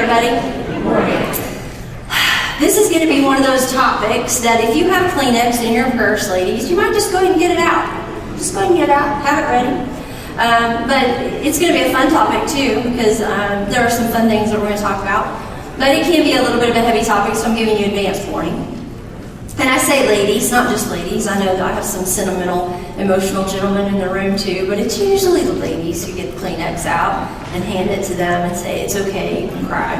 everybody. This is going to be one of those topics that if you have Kleenex in your purse, ladies, you might just go ahead and get it out. Just go ahead and get it out, have it ready. But it's going to be a fun topic too, because there are some fun things that we're going to talk about. But it can be a little bit of a heavy topic, so I'm giving you advanced warning. And I say ladies, not just ladies. I know that I have some sentimental, emotional gentlemen in the room too, but it's usually the ladies who get the Kleenex out and hand it to them and say, it's okay, you can cry.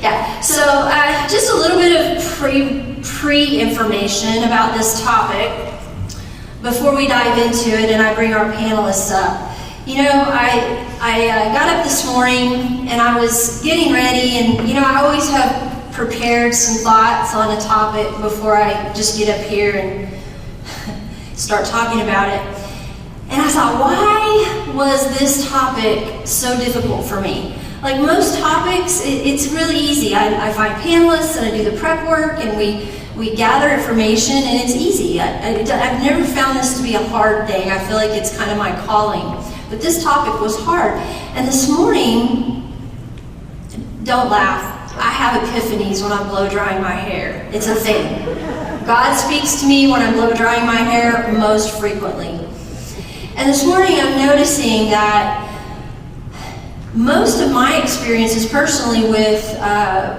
Yeah, so just a little bit of pre-information about this topic before we dive into it and I bring our panelists up. You know, I got up this morning and I was getting ready, and you know, I always have prepared some thoughts on a topic before I just get up here and start talking about it. And I thought, why was this topic so difficult for me? Like most topics, it's really easy. I find panelists and I do the prep work and we gather information and it's easy. I've never found this to be a hard thing. I feel like it's kind of my calling. But this topic was hard. And this morning, don't laugh, I have epiphanies when I'm blow drying my hair. It's a thing. God speaks to me when I'm blow drying my hair most frequently. And this morning I'm noticing that most of my experiences personally with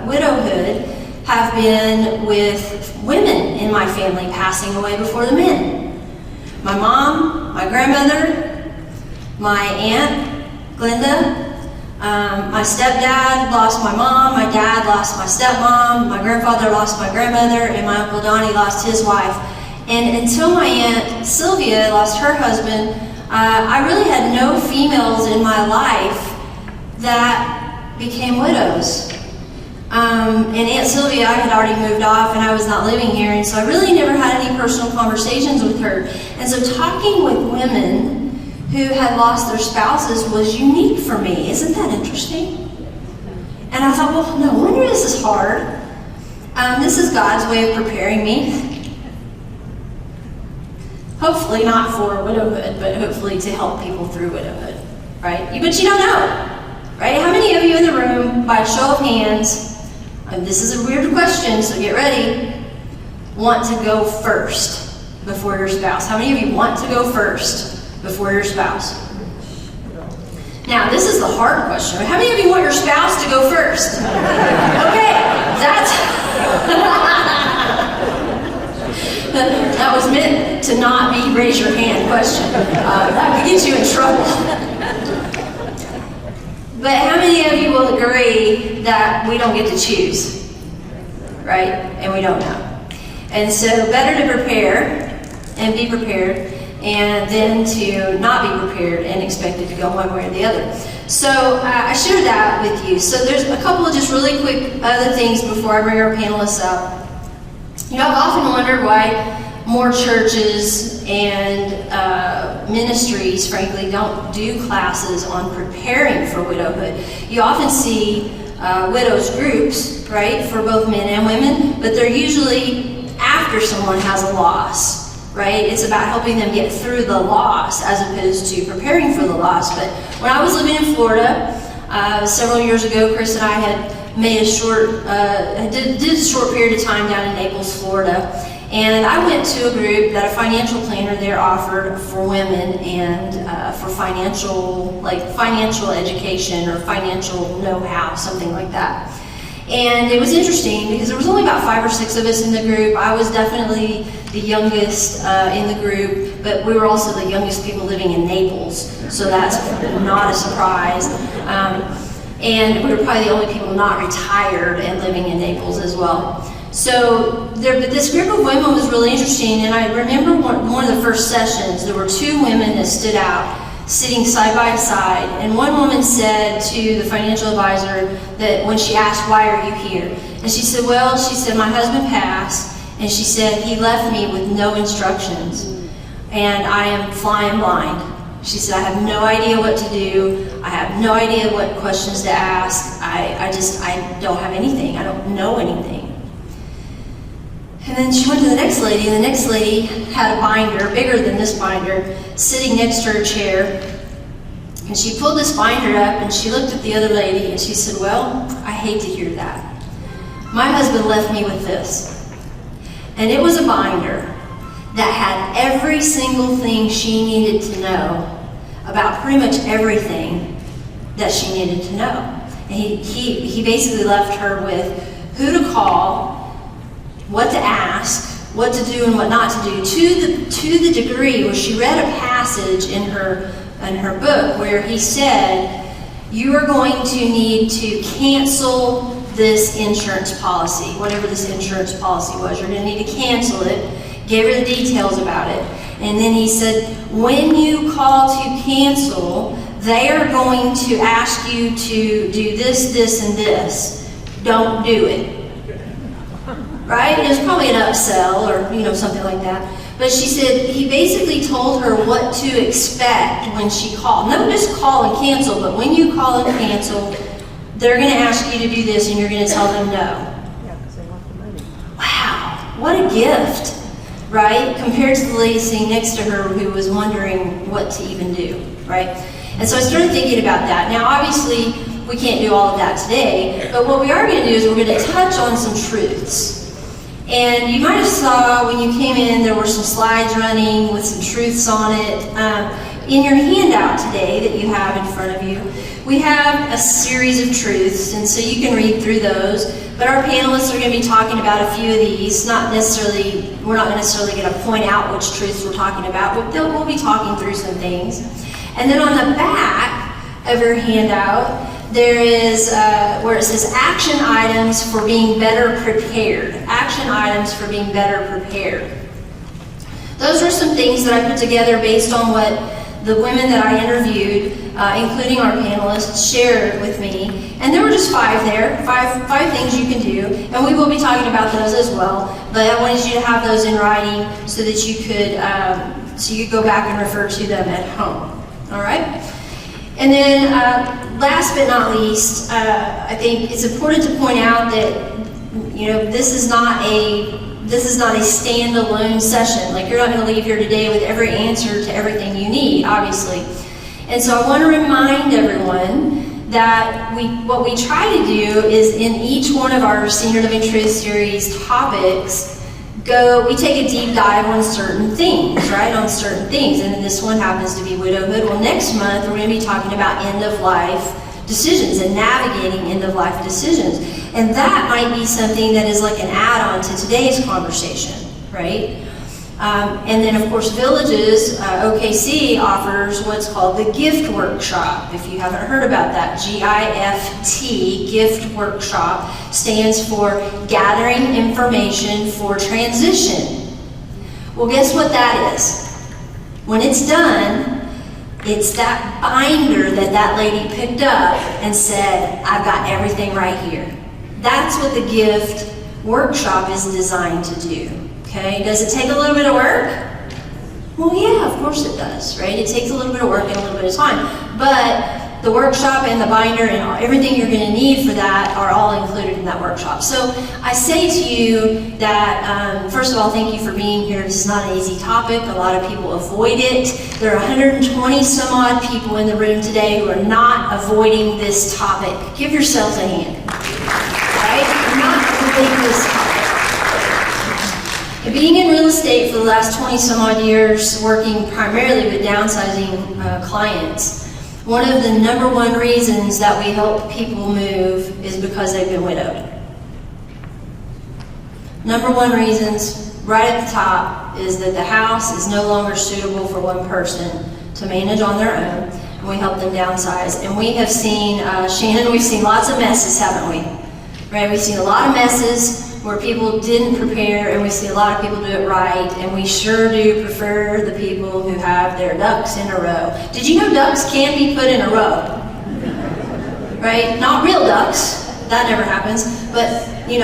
widowhood have been with women in my family passing away before the men. My mom, my grandmother, my aunt, Glenda, my stepdad lost my mom, my dad lost my stepmom, my grandfather lost my grandmother, and my Uncle Donnie lost his wife. And until my Aunt Sylvia lost her husband, I really had no females in my life that became widows. And Aunt Sylvia, I had already moved off and I was not living here, and so I really never had any personal conversations with her. And so talking with women who had lost their spouses was unique for me. Isn't that interesting? And I thought, well, no wonder this is hard. This is God's way of preparing me. Hopefully not for widowhood, but hopefully to help people through widowhood, right? But you don't know, right? How many of you in the room, by a show of hands, and this is a weird question, so get ready, want to go first before your spouse? How many of you want to go first before your spouse? Now, this is the hard question. How many of you want your spouse to go first? Okay, that was meant to not be raise your hand question. That could get you in trouble. But how many of you will agree that we don't get to choose, right? And we don't know. And so better to prepare and be prepared, and then to not be prepared and expected to go one way or the other. So I shared that with you. So there's a couple of just really quick other things before I bring our panelists up. You know, I've often wondered why more churches and ministries, frankly, don't do classes on preparing for widowhood. You often see widows groups, right, for both men and women, but they're usually after someone has a loss. Right? It's about helping them get through the loss as opposed to preparing for the loss. But when I was living in Florida several years ago, Chris and I had made a did a short period of time down in Naples, Florida. And I went to a group that a financial planner there offered for women and for financial education or financial know-how, something like that. And it was interesting because there was only about 5 or 6 of us in the group. I was definitely the youngest in the group, but we were also the youngest people living in Naples, so that's not a surprise. And we were probably the only people not retired and living in Naples as well. So this group of women was really interesting, and I remember one of the first sessions, there were 2 women that stood out, sitting side by side, and one woman said to the financial advisor that when she asked, why are you here? And she said, well, my husband passed, and she said, he left me with no instructions, and I am flying blind. She said, I have no idea what to do, I have no idea what questions to ask, I don't have anything, I don't know anything. And then she went to the next lady, and the next lady had a binder, bigger than this binder, sitting next to her chair. And she pulled this binder up and she looked at the other lady and she said, well, I hate to hear that. My husband left me with this. And it was a binder that had every single thing she needed to know about pretty much everything that she needed to know. And he basically left her with who to call, what to ask, what to do and what not to do, to the degree where she read a passage in her book where he said, you are going to need to cancel this insurance policy, whatever this insurance policy was. You're going to need to cancel it. Gave her the details about it. And then he said, when you call to cancel, they are going to ask you to do this, this, and this. Don't do it. Right? It was probably an upsell or something like that. But she said he basically told her what to expect when she called. Not just call and cancel, but when you call and cancel, they're going to ask you to do this and you're going to tell them no. Yeah, because they want the money. Wow, what a gift, right? Compared to the lady sitting next to her who was wondering what to even do, right? And so I started thinking about that. Now, obviously, we can't do all of that today, but what we are going to do is we're going to touch on some truths. And you might have saw when you came in, there were some slides running with some truths on it. In your handout today that you have in front of you, we have a series of truths, and so you can read through those. But our panelists are going to be talking about a few of these. We're not necessarily going to point out which truths we're talking about, but we'll be talking through some things. And then on the back of your handout, there is where it says action items for being better prepared. Action items for being better prepared. Those are some things that I put together based on what the women that I interviewed, including our panelists, shared with me. And there were just five there, five things you can do. And we will be talking about those as well. But I wanted you to have those in writing so that you could go back and refer to them at home. All right? And then last but not least, I think it's important to point out that this is not a standalone session. Like, you're not going to leave here today with every answer to everything you need, obviously. And so I want to remind everyone that what we try to do is in each one of our Senior Living Truth Series topics, we take a deep dive on certain things, right? On certain things. And then this one happens to be widowhood. Well, next month we're going to be talking about end-of-life decisions and navigating end-of-life decisions. And that might be something that is like an add-on to today's conversation, right? And then, of course, Villages, OKC offers what's called the Gift Workshop. If you haven't heard about that, GIFT, Gift Workshop, stands for Gathering Information for Transition. Well, guess what that is? When it's done, it's that binder that lady picked up and said, I've got everything right here. That's what the Gift Workshop is designed to do. Okay, does it take a little bit of work? Well, yeah, of course it does, right? It takes a little bit of work and a little bit of time. But the workshop and the binder and everything you're going to need for that are all included in that workshop. So I say to you that, first of all, thank you for being here. This is not an easy topic. A lot of people avoid it. There are 120 some odd people in the room today who are not avoiding this topic. Give yourselves a hand. Right? You're not avoiding this topic. Being in real estate for the last 20 some odd years, working primarily with downsizing clients, one of the number one reasons that we help people move is because they've been widowed. Number one reasons, right at the top, is that the house is no longer suitable for one person to manage on their own, and we help them downsize. And we have seen, Shannon, we've seen lots of messes, haven't we? Right, we've seen a lot of messes where people didn't prepare, and we see a lot of people do it right, and we sure do prefer the people who have their ducks in a row. Did you know ducks can be put in a row? Right? Not real ducks, that never happens, but you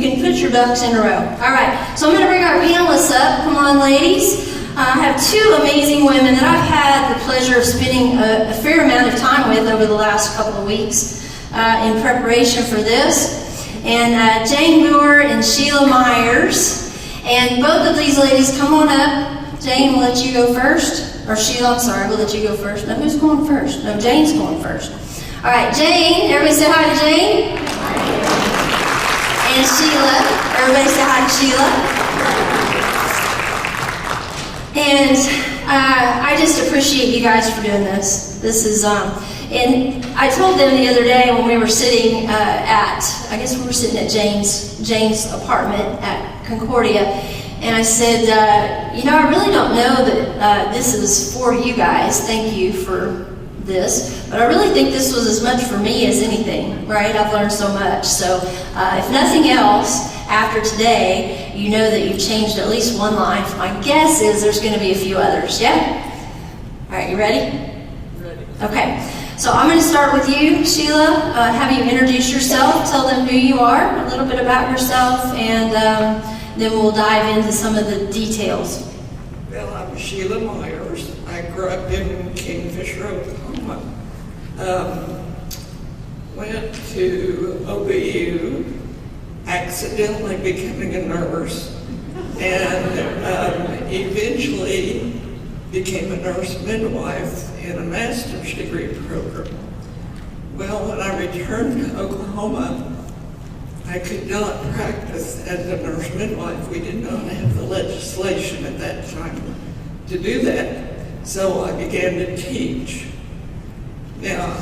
can put your ducks in a row. All right, so I'm going to bring our panelists up. Come on, ladies. I have two amazing women that I've had the pleasure of spending a fair amount of time with over the last couple of weeks in preparation for this. And Jane Brewer and Sheila Myers. And both of these ladies, come on up Jane, we'll let you go first. Or Sheila, I'm sorry, we'll let you go first. No, who's going first? No, Jane's going first. All right, Jane. Everybody say hi to Jane. And Sheila. Everybody say hi to Sheila. And I just appreciate you guys for doing this. This is, and I told them the other day when we were sitting I guess we were sitting at Jane's apartment at Concordia, and I said, I really don't know that this is for you guys. Thank you for this, but I really think this was as much for me as anything, right? I've learned so much. So if nothing else, after today, you know that you've changed at least one life. My guess is there's going to be a few others, yeah? All right, you ready? Ready. Okay, so I'm going to start with you, Sheila. Have you introduce yourself, tell them who you are, a little bit about yourself, and then we'll dive into some of the details. Well, I'm Sheila Myers. I grew up in Kingfisher, Oklahoma. Went to OBU, accidentally becoming a nurse, and eventually became a nurse midwife in a master's degree program. Well, when I returned to Oklahoma, I could not practice as a nurse midwife. We did not have the legislation at that time to do that. So I began to teach. Now,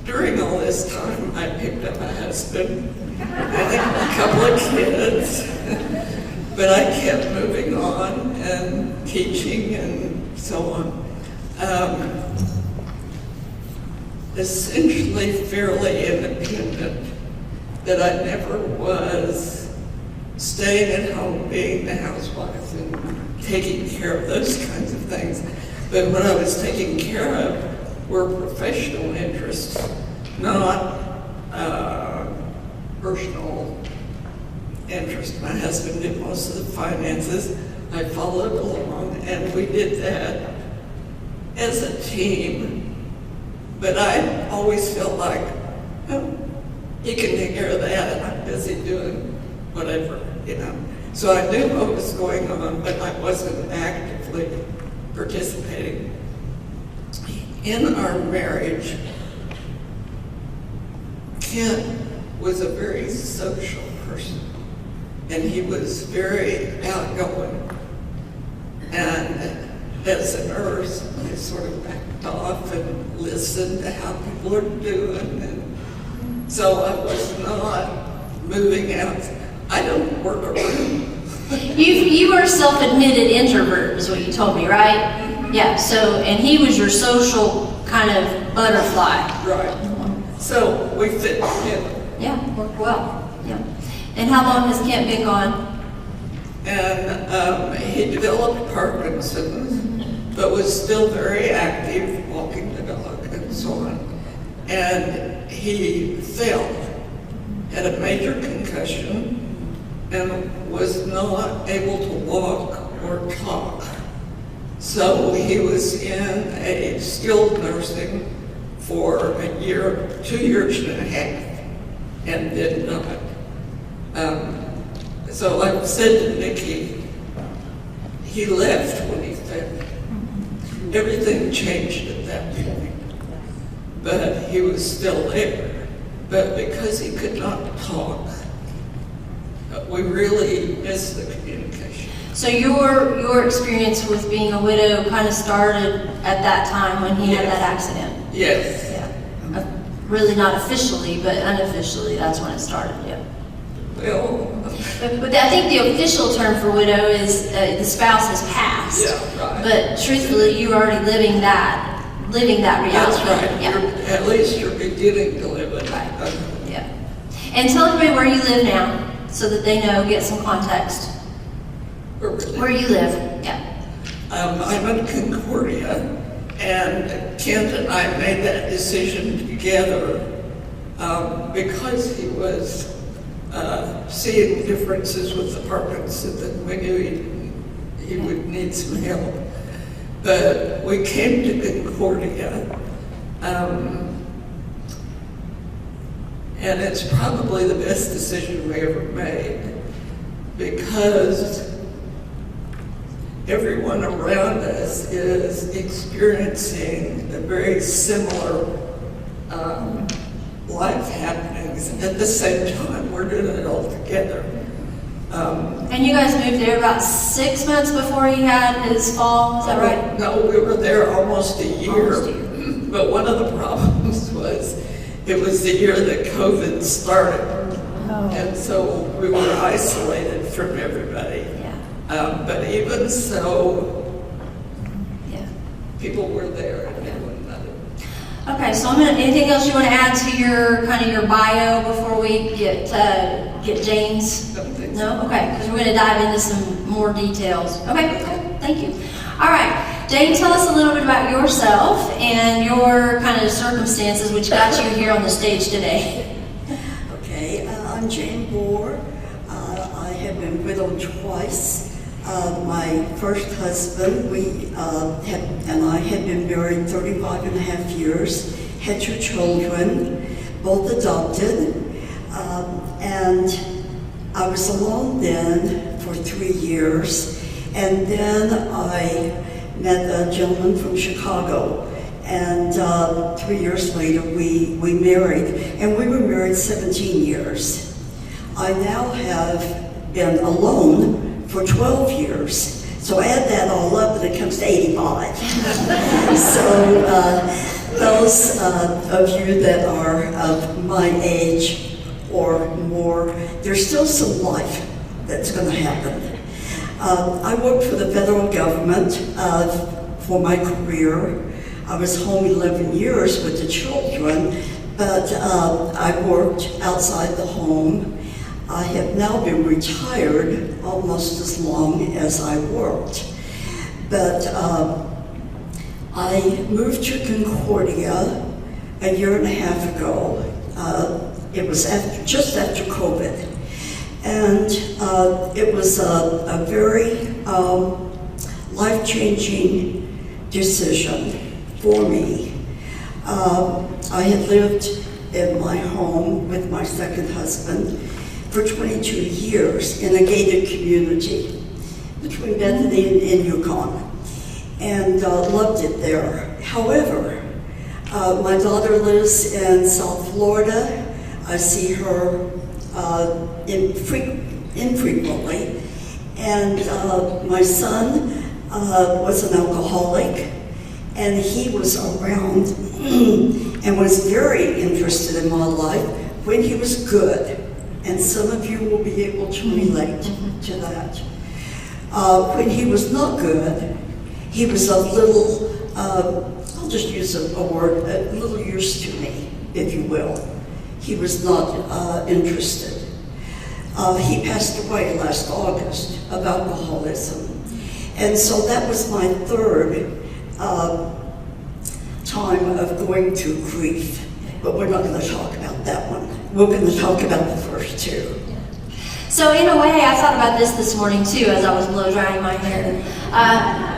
during all this time, I picked up a husband and a couple of kids, but I kept moving on and teaching and so on. Essentially fairly independent, that I never was staying at home, being the housewife and taking care of those kinds of things. But what I was taking care of were professional interests, not personal interest. My husband did most of the finances. I followed along, and we did that as a team. But I always felt like, oh, he can take care of that, and I'm busy doing whatever, So I knew what was going on, but I wasn't actively participating. In our marriage, Kent was a very social person, and he was very outgoing. And as a nurse, I sort of backed off and listened to how people are doing. And so I was not moving out. I don't work around. You are a self-admitted introvert, is what you told me, right? Yeah. So, and he was your social kind of butterfly. Right. So we fit together. Yeah, worked well. Yeah. And how long has Kent been gone? And he developed Parkinson's, but was still very active, walking the dog and so on. And he fell, had a major concussion, and was not able to walk or talk. So he was in a skilled nursing for a year, 2 years and a half, and did not. So I said to Nikki, he left when he fell. Everything changed at that point, but he was still there. But because he could not talk, we really missed the communication. So your experience with being a widow kind of started at that time when he had that accident? Yes. Yeah. Really not officially, but unofficially, that's when it started, yeah. Well, But I think the official term for widow is the spouse has passed. Yeah, right. But truthfully, you're already living that reality. that's right. Yeah. At least you're beginning to live it. Right. Yeah. And tell everybody where you live now, so that they know, get some context. Where you live, yeah. I'm in Concordia, and Kent and I made that decision together because he was seeing differences with the Parkinson's, and we knew he would need some help. But we came to Concordia, and it's probably the best decision we ever made, because everyone around us is experiencing a very similar life happenings. At the same time, we're doing it all together. And you guys moved there about 6 months before he had his fall, is that right? No, we were there almost a year. Almost a year. But one of the problems was it was the year that COVID started. And so we were isolated from everybody. Yeah. But even so, Yeah. people were there and knew one another. Okay, so anything else you want to add to your kind of your bio before we get James? Don't think No? Okay, because we're going to dive into some more details. Okay, cool. Thank you. All right, James, tell us a little bit about yourself and your kind of circumstances which got you here on the stage today. Okay, I'm Jane Moore. I have been widowed twice. My first husband, and I had been married 35 and a half years, had 2 children, both adopted, and I was alone then for 3 years, and then I met a gentleman from Chicago, and 3 years later we married, and we were married 17 years. I now have been alone for 12 years. So add that all up and it comes to 85. So those of you that are of my age or more, there's still some life that's going to happen. I worked for the federal government for my career. I was home 11 years with the children, but I worked outside the home. I have now been retired almost as long as I worked. But I moved to Concordia a year and a half ago. It was just after COVID. And it was a very life-changing decision for me. I had lived in my home with my second husband for 22 years in a gated community between Bethany and Yukon, and loved it there. However, my daughter lives in South Florida. I see her infrequently, and my son was an alcoholic, and he was around and was very interested in my life when he was good. And some of you will be able to relate to that. When he was not good, he was a little, I'll just use a word, a little used to me, if you will. He was not interested. He passed away last August of alcoholism. And so that was my third time of going through grief. But we're not going to talk about that one. We're going to talk about the first 2. So in a way, I thought about this morning too, as I was blow drying my hair.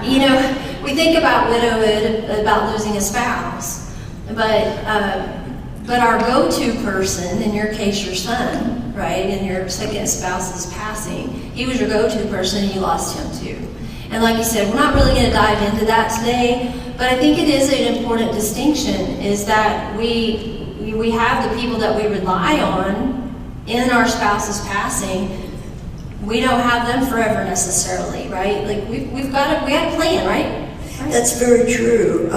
You know, we think about widowhood, about losing a spouse, but our go-to person, in your case, your son, right, and your second spouse's passing, he was your go-to person, and you lost him too. And like you said, we're not really going to dive into that today, but I think it is an important distinction, is that we have the people that we rely on in our spouse's passing. We don't have them forever necessarily, right? Like we had a plan, right? That's very true.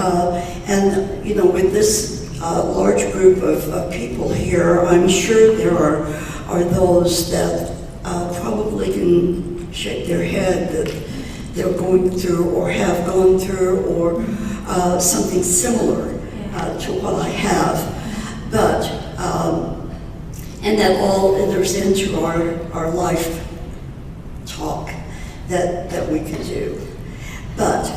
And you know, with this large group of people here, I'm sure there are those that probably can shake their head that they're going through or have gone through or something similar to what I have. But, and that all enters into our life talk that we can do. But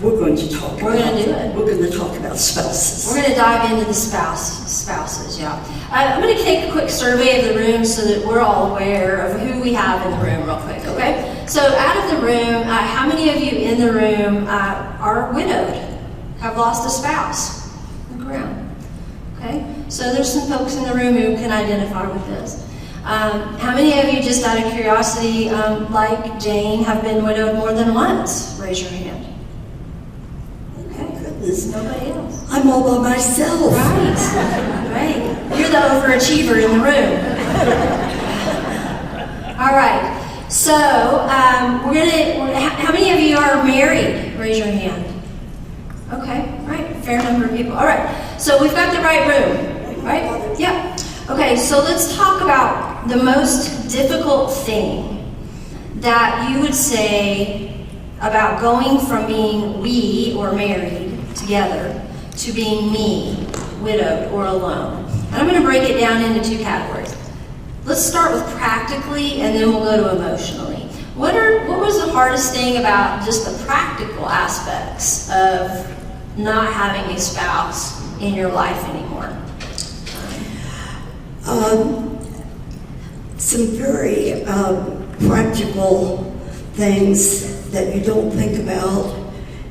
we're going to talk We're going to do it. We're going to talk about spouses. We're going to dive into the spouses, yeah. I'm going to take a quick survey of the room so that we're all aware of who we have in the room real quick, okay? So out of the room, how many of you in the room are widowed, have lost a spouse? Look around, okay? So there's some folks in the room who can identify with this. How many of you, just out of curiosity, like Jane, have been widowed more than once? Raise your hand. Okay. Goodness. Nobody else. I'm all by myself. Right. You're the overachiever in the room. All right. So, how many of you are married? Raise your hand. Okay, right, fair number of people. All right, so we've got the right room, right? Yeah. Okay, so let's talk about the most difficult thing that you would say about going from being we, or married, together, to being me, widowed, or alone. And I'm going to break it down into two categories. Let's start with practically, and then we'll go to emotionally. What was the hardest thing about just the practical aspects of not having a spouse in your life anymore? Some very practical things that you don't think about,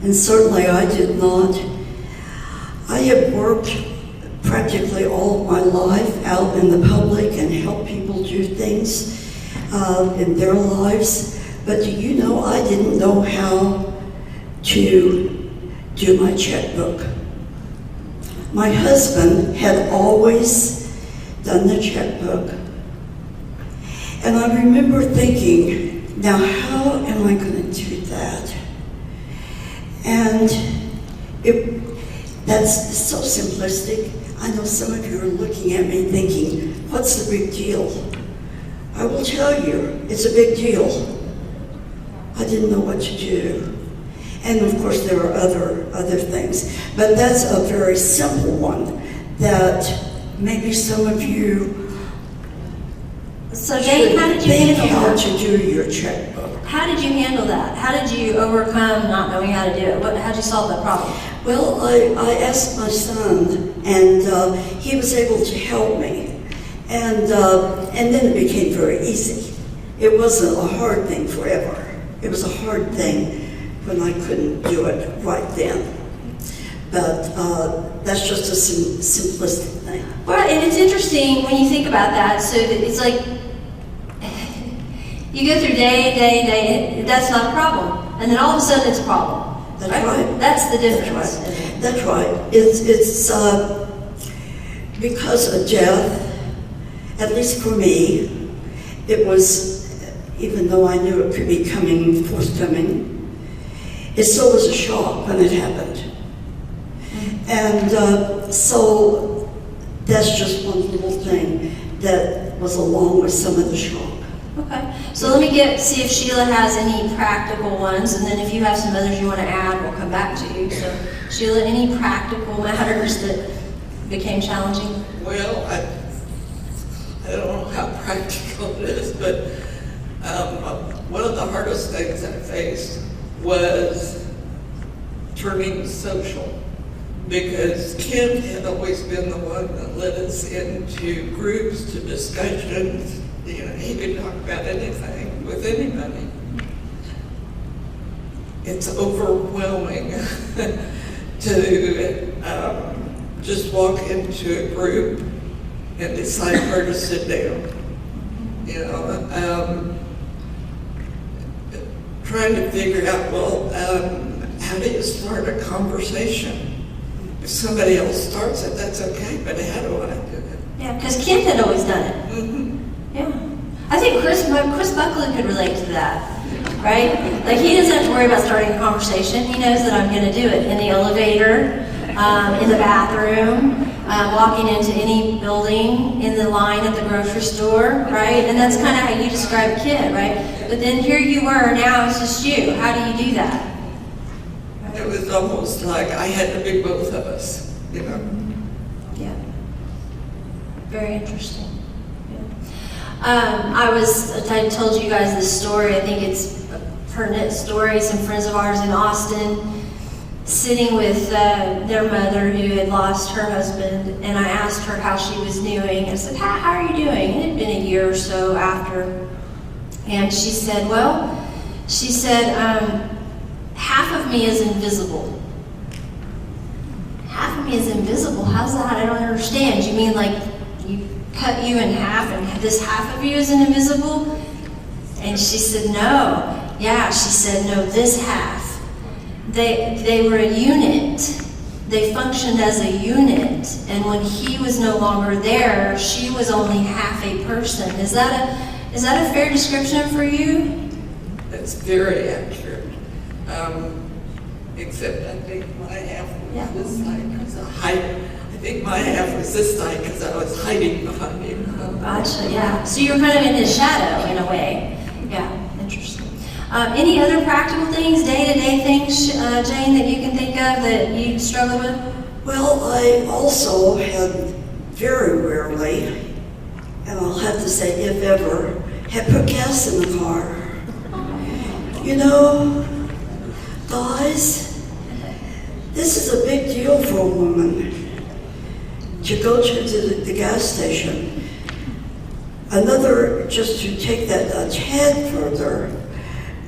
and certainly I did not. I have worked practically all of my life out in the public and helped people do things in their lives, but do you know I didn't know how to do my checkbook. My husband had always done the checkbook, and I remember thinking, now how am I going to do that? And that's so simplistic. I know some of you are looking at me thinking, what's the big deal? I will tell you, it's a big deal. I didn't know what to do. And of course there are other things. But that's a very simple one that maybe some of you So Jane, how did you handle how that? to do your checkbook. How did you handle that? How did you overcome not knowing how to do it? How did you solve that problem? Well, I asked my son, and he was able to help me. And then it became very easy. It wasn't a hard thing forever. It was a hard thing when I couldn't do it right then. But that's just a simplistic thing. Well, and it's interesting when you think about that. So that it's like you go through day, that's not a problem. And then all of a sudden it's a problem. That's right. That's the difference. That's right. It's because of death, at least for me, it was, even though I knew it could be forthcoming, it still was a shock when it happened. And so that's just one little thing that was along with some of the shock. Okay, so let me see if Sheila has any practical ones, and then if you have some others you want to add, we'll come back to you. So, Sheila, any practical matters that became challenging? Well, I don't know how practical it is, but one of the hardest things I faced was turning social, because Ken had always been the one that led us into groups, to discussions. You know, he could talk about anything with anybody. It's overwhelming to just walk into a group and decide where to sit down. You know, trying to figure out, well, how do you start a conversation? If somebody else starts it, that's okay, but how do I do it? Yeah, because Ken had always done it. Mm-hmm. Yeah. I think Chris Buckley could relate to that, right? Like, he doesn't have to worry about starting a conversation. He knows that I'm going to do it in the elevator, in the bathroom, walking into any building, in the line at the grocery store, right? And that's kind of how you describe Ken, right? But then here you are, now it's just you. How do you do that? It was almost like I had to be both of us, you know. Yeah. Very interesting. I told you guys this story. I think it's a pertinent story. Some friends of ours in Austin sitting with their mother who had lost her husband, and I asked her how she was doing. I said, how are you doing? It had been a year or so after. And she said, half of me is invisible. Half of me is invisible? How's that? I don't understand. You mean like cut you in half and this half of you is invisible? And she said, no. Yeah, she said, no, this half. They were a unit. They functioned as a unit. And when he was no longer there, she was only half a person. Is that a fair description for you? That's very accurate. Except I think my half was this side because I think my half was this side because I was hiding behind him. Gotcha, yeah. So you're kind of in his shadow in a way. Yeah, interesting. Any other practical things, day-to-day things, Jane, that you can think of that you struggle with? Well, I also have very rarely, and I'll have to say if ever, have put gas in the car. You know, guys, this is a big deal for a woman to go to the gas station. Another, just to take that a tad further,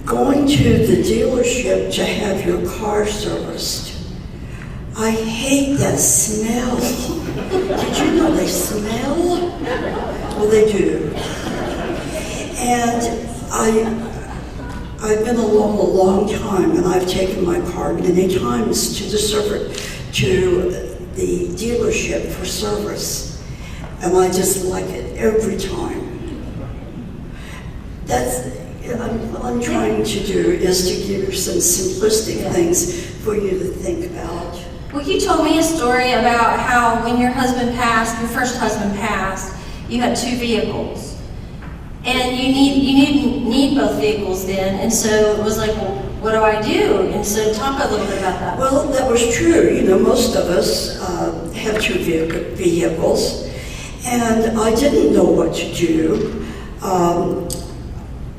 going to the dealership to have your car serviced. I hate that smell. Did you know they smell? Well, they do. And I've been alone a long time, and I've taken my car many times to the dealership for service, and I just like it every time. What I'm trying to do is to give you some simplistic things for you to think about. Well, you told me a story about how when your husband passed, your first husband passed, you had 2 vehicles. And you didn't need both vehicles then, and so it was like, well, what do I do? And so talk a little bit about that. Well, that was true. You know, most of us have 2 vehicles, and I didn't know what to do.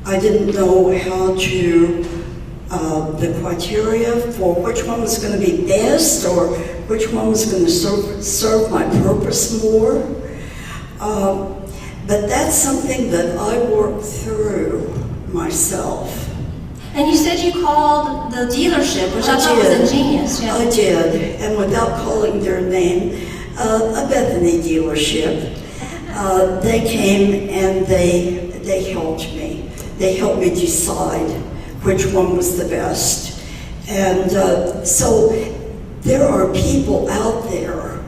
I didn't know how to, the criteria for which one was going to be best or which one was going to serve my purpose more. But that's something that I worked through myself. And you said you called the dealership, which I thought was ingenious. Yeah. I did, and without calling their name, a Bethany dealership. They came and they helped me. They helped me decide which one was the best. And so there are people out there,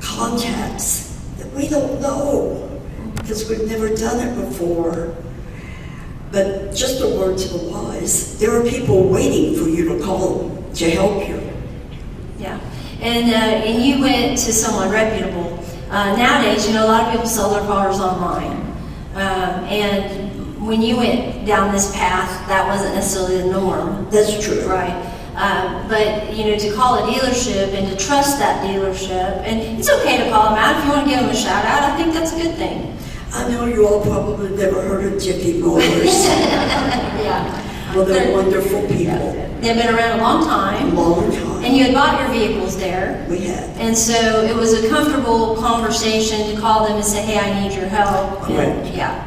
contacts, that we don't know because we've never done it before. But just a word to the wise, there are people waiting for you to call them to help you. Yeah, and you went to someone reputable. Nowadays, you know, a lot of people sell their cars online. And when you went down this path, that wasn't necessarily the norm. That's true. Right. But, you know, to call a dealership and to trust that dealership, and it's okay to call them out if you want to give them a shout out. I think that's a good thing. I know you all probably never heard of Jiffy Motors. Yeah. Well, they're wonderful people. They've been around a long time. Long time. And you had bought your vehicles there. We had. And so it was a comfortable conversation to call them and say, hey, I need your help. Correct.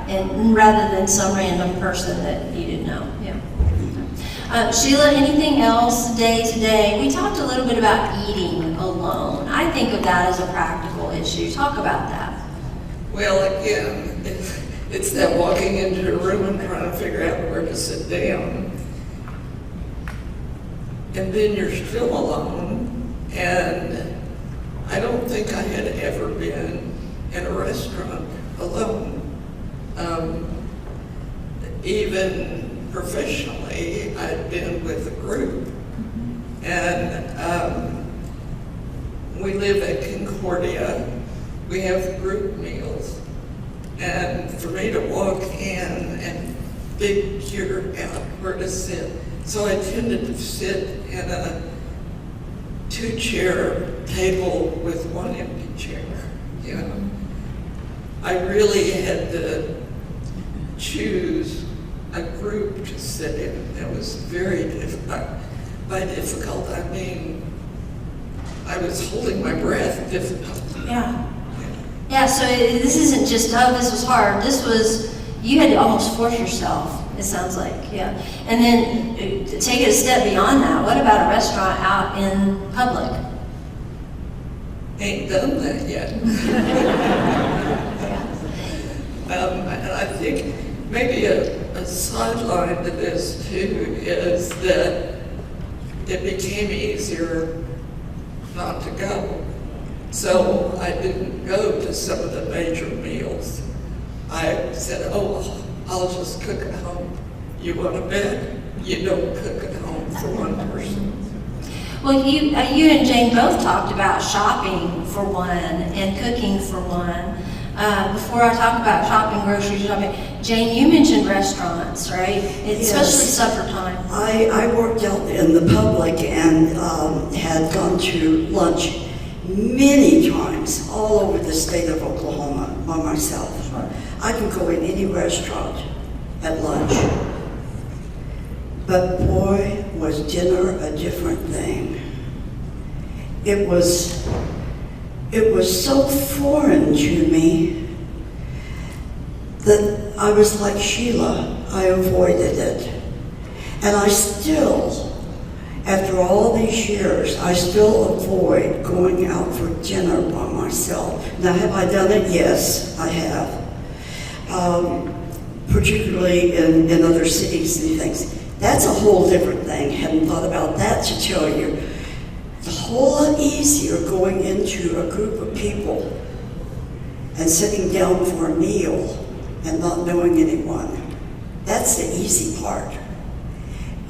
And rather than some random person that you didn't know. Yeah. Sheila, anything else day to day? We talked a little bit about eating alone. I think of that as a practical issue. Talk about that. Well, again, it's that walking into a room and trying to figure out where to sit down. And then you're still alone. And I don't think I had ever been in a restaurant alone. Even professionally, I'd been with a group. And we live at Concordia. We have group meals, and for me to walk in and figure out where to sit, so I tended to sit in a 2-chair table with 1 empty chair, you know. I really had to choose a group to sit in. It was very difficult. By difficult, I mean, I was holding my breath difficult. Yeah. Yeah, so this isn't just, oh, this was hard. This was, you had to almost force yourself, it sounds like, yeah. And then take it a step beyond that. What about a restaurant out in public? Ain't done that yet. And I think maybe a sideline to this too is that it became easier not to go. So I didn't go to some of the major meals. I said, oh, I'll just cook at home. You want to bet? You don't cook at home for one person. Well, you and Jane both talked about shopping for one and cooking for one. Before I talk about shopping, grocery shopping, Jane, you mentioned restaurants, right? Especially supper time. I worked out in the public and had gone to lunch many times all over the state of Oklahoma by myself. I can go in any restaurant at lunch. But boy, was dinner a different thing. It was so foreign to me that I was like Sheila, I avoided it. And I still, after all these years, I still avoid going out for dinner by myself. Now, have I done it? Yes, I have. Particularly in other cities and things. That's a whole different thing. Hadn't thought about that to tell you. It's a whole lot easier going into a group of people and sitting down for a meal and not knowing anyone. That's the easy part.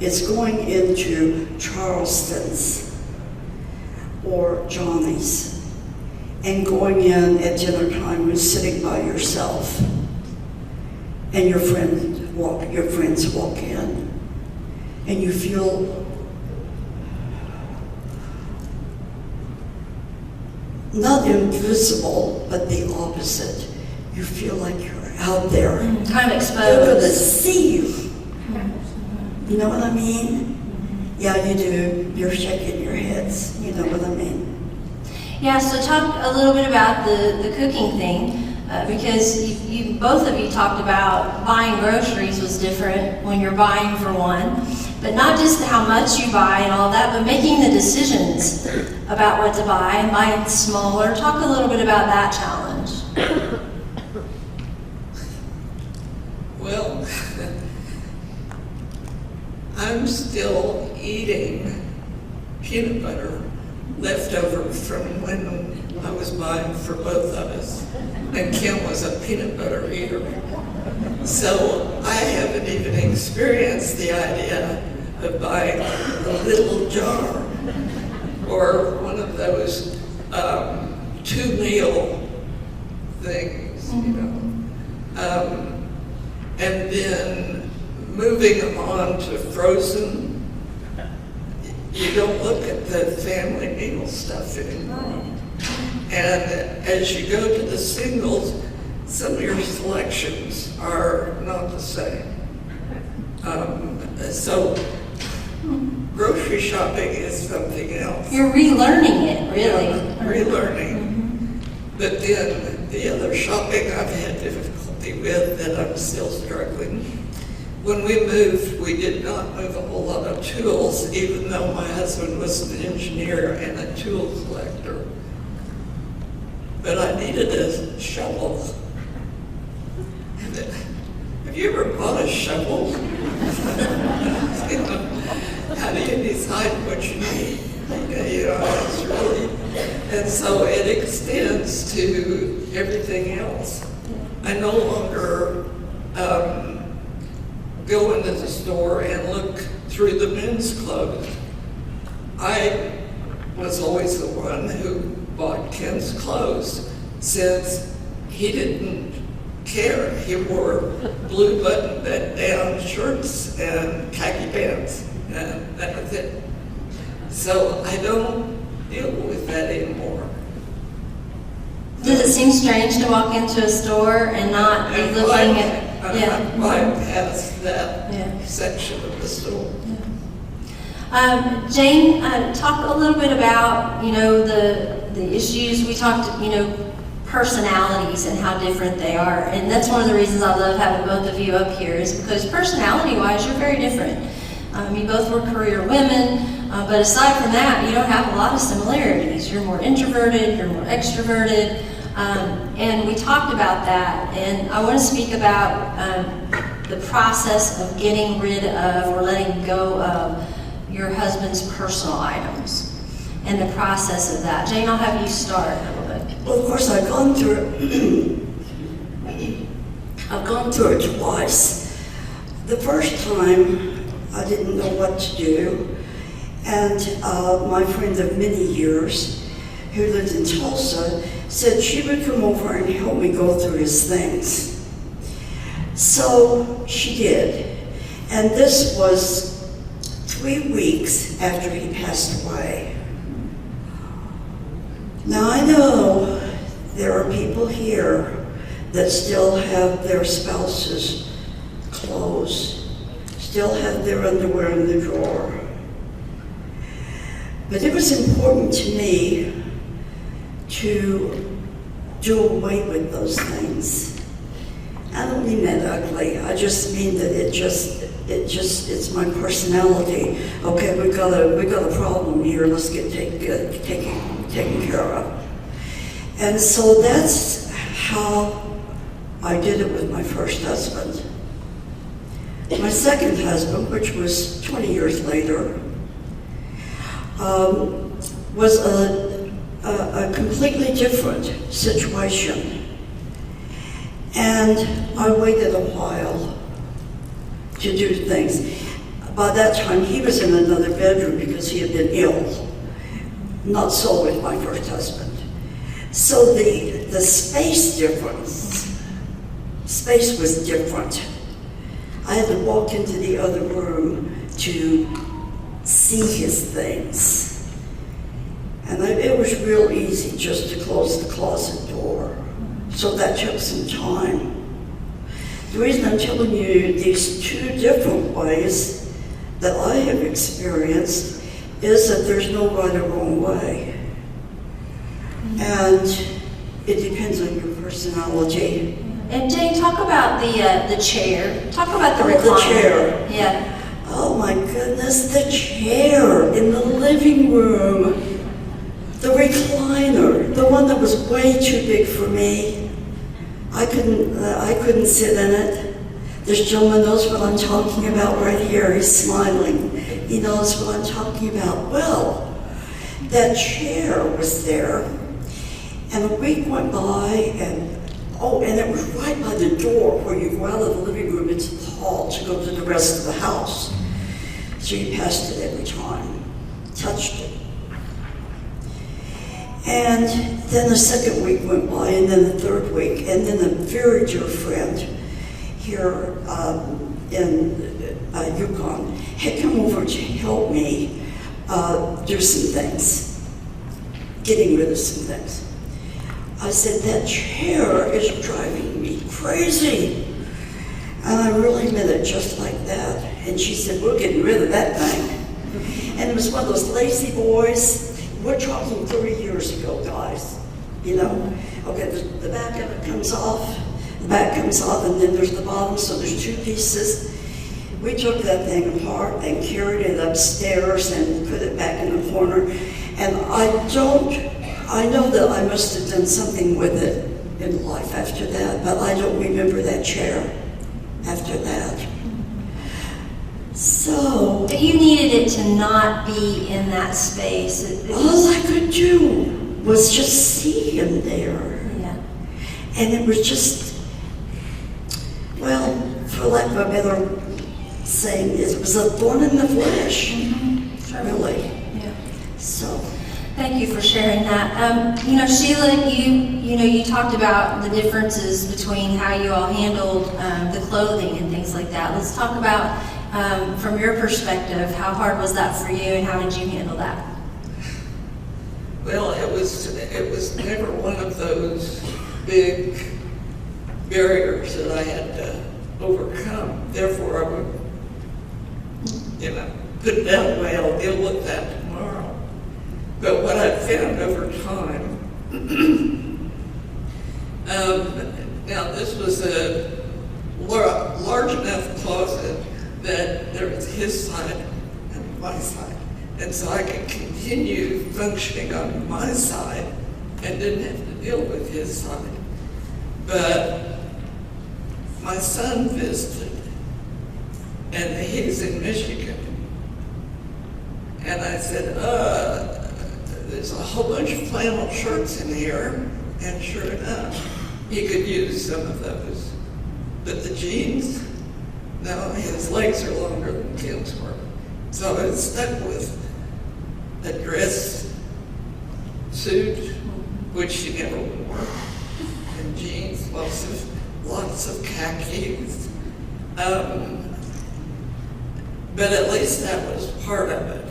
It's going into Charleston's or Johnny's and going in at dinner time and sitting by yourself, and your friends walk in, and you feel not invisible, but the opposite. You feel like you're out there. Kind of exposed. They're going to see you. You know what I mean? Yeah, you do. You're shaking your heads. You know what I mean? Yeah, so talk a little bit about the cooking thing, because you both of you talked about buying groceries was different when you're buying for one, but not just how much you buy and all that, but making the decisions about what to buy and buying smaller. Talk a little bit about that challenge. Well, I'm still eating peanut butter left over from when I was buying for both of us. And Kim was a peanut butter eater. So I haven't even experienced the idea of buying a little jar or one of those 2-meal things, you know. And then moving on to frozen, you don't look at the family meal stuff anymore. And as you go to the singles, some of your selections are not the same. So grocery shopping is something else. You're relearning it, really. Yeah, relearning. But then the other shopping I've had difficulty with that I'm still struggling. When we moved, we did not move a whole lot of tools, even though my husband was an engineer and a tool collector. But I needed a shovel. Have you ever bought a shovel? You know, how do you decide what you need? You know, it's really, and so it extends to everything else. I no longer go into the store and look through the men's clothes. I was always the one who bought Ken's clothes since he didn't care. He wore blue button down shirts and khaki pants, and that was it. So I don't deal with that anymore. Does it seem strange to walk into a store and not be looking at? I bypass that Yeah. section of the store. Jane, talk a little bit about, the issues. We talked, personalities and how different they are. And that's one of the reasons I love having both of you up here, is because personality-wise, you're very different. You both were career women, but aside from that, you don't have a lot of similarities. You're more introverted, you're more extroverted. And we talked about that, and I want to speak about the process of getting rid of or letting go of your husband's personal items and the process of that. Jane, I'll have you start a little bit. Well, of course, I've gone through it twice. The first time, I didn't know what to do, and my friend of many years, who lived in Tulsa, said she would come over and help me go through his things. So she did, and this was 3 weeks after he passed away. Now I know there are people here that still have their spouses' clothes, still have their underwear in the drawer. But it was important to me to do away with those things. I don't mean that ugly. I just mean that it's my personality. Okay, we got a problem here. Let's get taken care of. And so that's how I did it with my first husband. My second husband, which was 20 years later, was a completely different situation. And I waited a while to do things. By that time, he was in another bedroom because he had been ill. Not so with my first husband. So the space was different. I had to walk into the other room to see his things. And it was real easy just to close the closet door. So that took some time. The reason I'm telling you these two different ways that I have experienced is that there's no right or wrong way. And it depends on your personality. And Jane, talk about the chair. Talk about the recliner. The chair. Yeah. Oh my goodness, the chair in the living room. The recliner, the one that was way too big for me. I couldn't sit in it. This gentleman knows what I'm talking about right here. He's smiling. He knows what I'm talking about. Well, that chair was there, and a week went by, and it was right by the door where you go out of the living room into the hall to go to the rest of the house. So you passed it every time, touched it. And then the second week went by, and then the third week, and then a very dear friend here in Yukon had come over to help me do some things, getting rid of some things. I said, that chair is driving me crazy. And I really meant it just like that. And she said, we're getting rid of that thing. And it was one of those lazy boys. We're talking 30 years ago, guys, you know. Okay, the back of it comes off, the back comes off, and then there's the bottom, so there's two pieces. We took that thing apart and carried it upstairs and put it back in the corner. And I know that I must have done something with it in life after that, but I don't remember that chair after that. So You needed it to not be in that space. all I could do was just see him there. Yeah. And it was just, well, for lack of a better saying, it was a thorn in the flesh, really. Yeah. So, Thank you for sharing that. Sheila, you talked about the differences between how you all handled the clothing and things like that. Let's talk about, from your perspective, how hard was that for you and how did you handle that? Well, it was never one of those big barriers that I had to overcome. Therefore, I would, put it that way, I'll deal with that tomorrow. But what I've found over time, now this was a large enough closet that there was his side and my side. And so I could continue functioning on my side and didn't have to deal with his side. But my son visited, and he's in Michigan. And I said, there's a whole bunch of flannel shirts in here, and sure enough, he could use some of those. But the jeans, no, his legs are longer than Kim's were. So I was stuck with a dress suit, which she never wore, and jeans, lots of khakis. But at least that was part of it.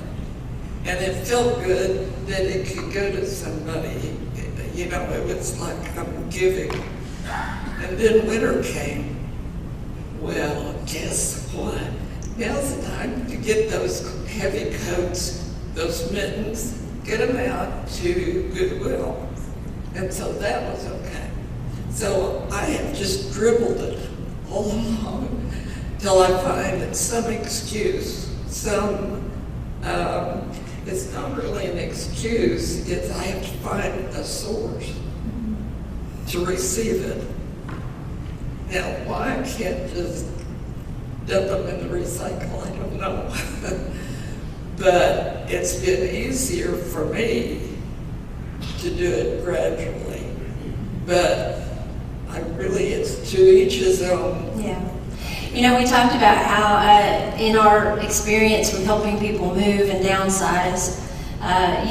And it felt good that it could go to somebody. You know, it was like I'm giving. And then winter came. Well, guess what? Now's the time to get those heavy coats, those mittens, get them out to Goodwill. And so that was okay. So I have just dribbled it all along till I find some excuse, it's not really an excuse, it's I have to find a source to receive it. Now, why I can't just dump them in the recycle, I don't know. But it's been easier for me to do it gradually. But it's to each his own. Yeah. You know, we talked about how in our experience with helping people move and downsize,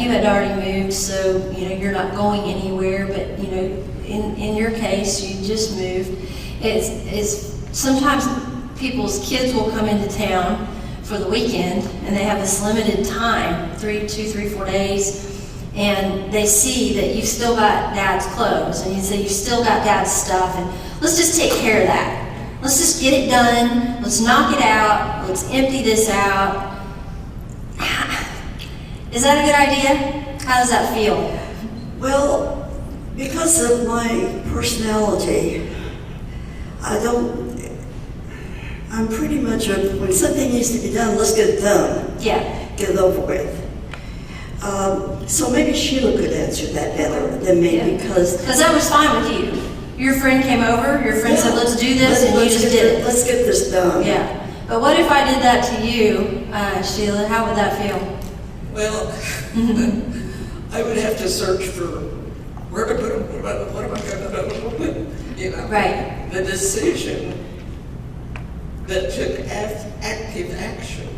you had already moved, so, you know, you're not going anywhere, but, you know, in your case, you just moved. It's sometimes people's kids will come into town for the weekend, and they have this limited time, 2, 3, 4 days, and they see that you've still got Dad's clothes, and you say you've still got Dad's stuff, and let's just take care of that. Let's just get it done. Let's knock it out. Let's empty this out. Is that a good idea? How does that feel? Well, because of my personality, I'm pretty much when something needs to be done, let's get it done. Yeah. Get it over with. So maybe Sheila could answer that better than me because that was fine with you. Your friend came over, your friend said, let's do this, and you just did it. Let's get this done. Yeah. But what if I did that to you, Sheila? How would that feel? Well, I would have to search for where to put them, what am I going to do, you know? Right. The decision that took active action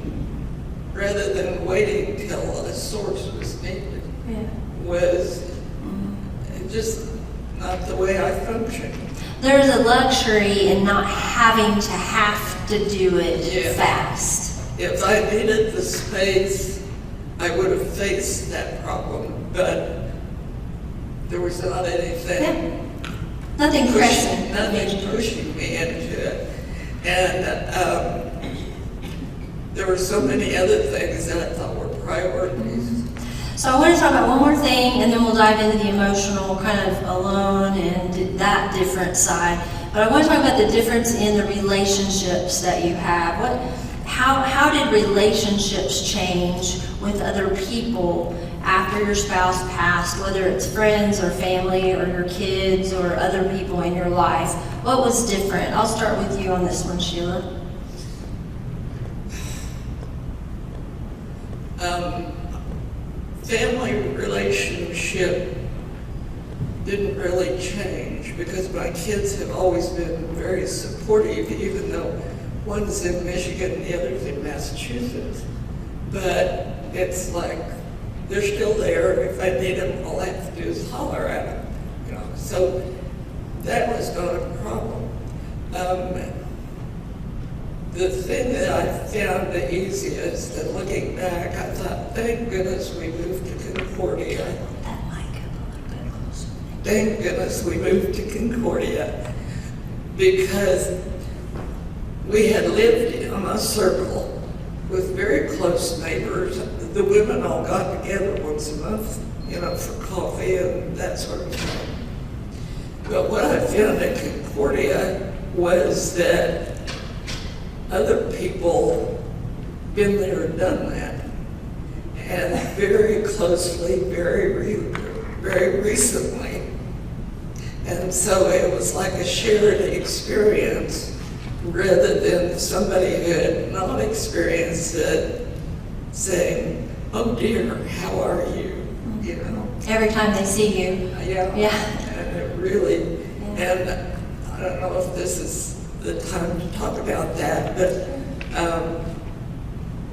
rather than waiting till a source was needed was just not the way I function. There's a luxury in not having to do it fast. If I needed the space, I would have faced that problem, but there was not anything Nothing pressing. nothing pushing me into it. And there were so many other things that I thought were priorities. So I want to talk about one more thing, and then we'll dive into the emotional, kind of alone and that different side. But I want to talk about the difference in the relationships that you have. How did relationships change with other people after your spouse passed, whether it's friends or family or your kids or other people in your life? What was different? I'll start with you on this one, Sheila. Family relationship didn't really change because my kids have always been very supportive, even though one's in Michigan and the other's in Massachusetts. But it's like they're still there. If I need them, all I have to do is holler at them. You know, so that was not a problem. The thing that I found the easiest, and looking back, I thought, thank goodness we moved to Concordia. Thank goodness we moved to Concordia, because we had lived in a circle with very close neighbors. The women all got together once a month, you know, for coffee and that sort of thing. But what I found at Concordia was that other people been there and done that, and very closely, very very recently. And so it was like a shared experience rather than somebody who had not experienced it saying, oh dear, how are you? You know? Every time they see you. Yeah. Yeah. And it really, and I don't know if this is the time to talk about that, but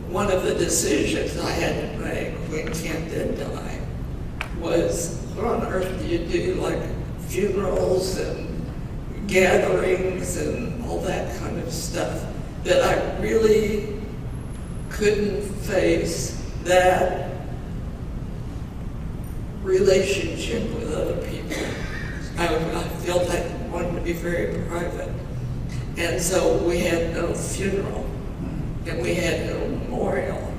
one of the decisions I had to make when Candid died was, what on earth do you do, like funerals and gatherings and all that kind of stuff, that I really couldn't face that relationship with other people. I felt I wanted to be very private. And so we had no funeral and we had no memorial.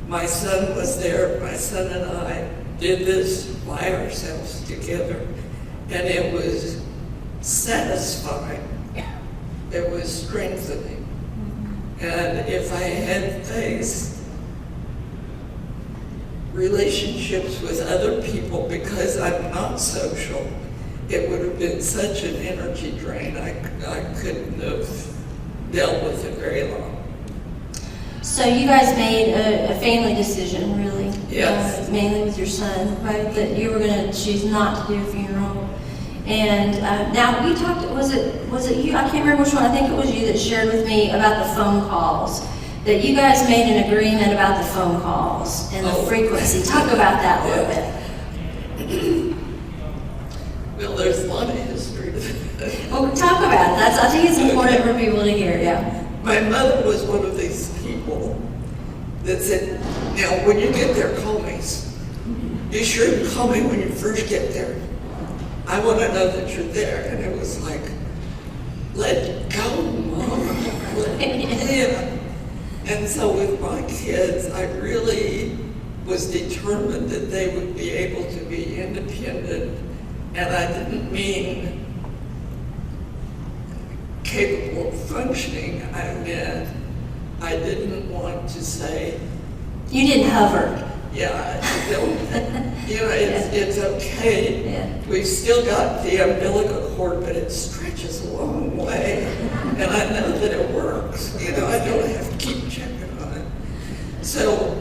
My son was there, my son and I did this by ourselves together, and it was satisfying. It was strengthening. And if I had faced relationships with other people because I'm not social, it would have been such an energy drain. I couldn't have dealt with it very long. So you guys made a family decision, really? Yes. Mainly with your son, right? That you were going to choose not to do a funeral. And now we talked, was it you? I can't remember which one. I think it was you that shared with me about the phone calls. That you guys made an agreement about the phone calls and the frequency. Talk about that a little bit. Well, there's a lot of history to that. Well, talk about it. I think it's important for people to hear, yeah. My mother was one of these people that said, now when you get there, call me. Be sure to call me when you first get there. I want to know that you're there. And it was like, let go, Mom. Yeah. And so with my kids, I really was determined that they would be able to be independent. And I didn't mean capable of functioning. I meant I didn't want to say, You didn't hover. yeah, I don't, you know, it's okay. Yeah. We've still got the umbilical cord, but it stretches a long way. And I know that it works. You know, I don't have to keep checking on it. So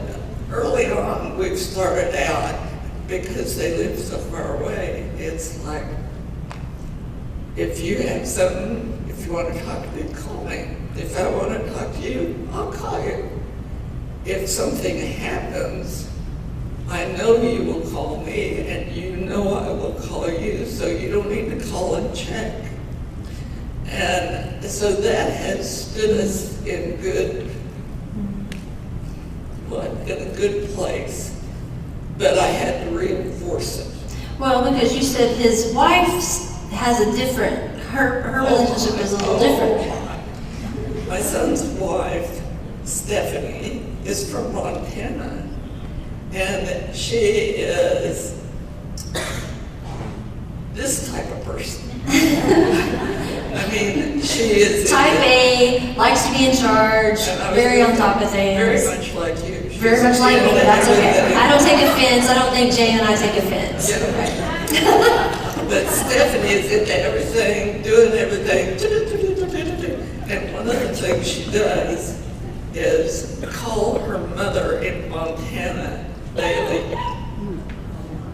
early on, we've started out, because they live so far away, it's like, if you have something, if you want to talk to me, call me. If I want to talk to you, I'll call you. If something happens, I know you will call me, and you know I will call you, so you don't need to call and check. And so that has stood us in a good place. But I had to reinforce it. Well, because you said his wife has a different, her relationship is a little different. My son's wife, Stephanie, is from Montana, and she is this type of person. I mean, she is Type A, likes to be in charge, very on top of things. Very much like you. Very much like me, that's okay. I don't take offense, I don't think Jay and I take offense. Yeah. But Stephanie is into everything, doing everything. And one of the things she does is call her mother in Montana daily.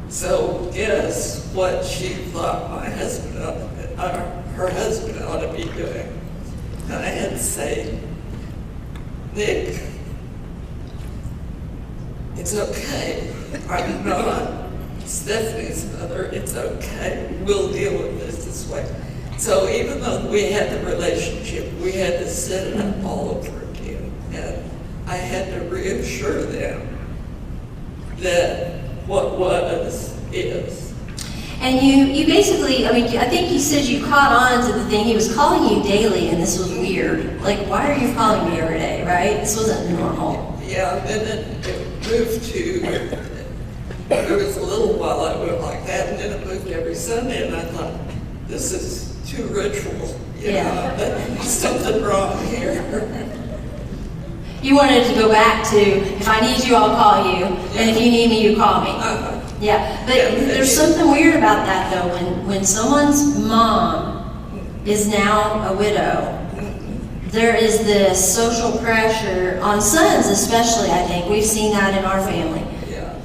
So guess what she thought her husband ought to be doing? And I had to say, Nick, it's okay. I'm not Stephanie's mother. It's okay. We'll deal with this way. So even though we had the relationship, we had to set it up all over again. And I had to reassure them that what was is. And you basically, I mean, I think you said you caught on to the thing. He was calling you daily, and this was weird. Like, why are you calling me every day, right? This wasn't normal. Yeah, and then it moved to, there was a little while I went like that, and then it moved every Sunday, and I thought, this is too ritual. You know, there's something wrong here. You wanted to go back to, if I need you, I'll call you, and if you need me, you call me. Yeah, but Yeah, there's something weird about that though, when someone's mom is now a widow, there is this social pressure on sons especially, I think. We've seen that in our family. Yeah,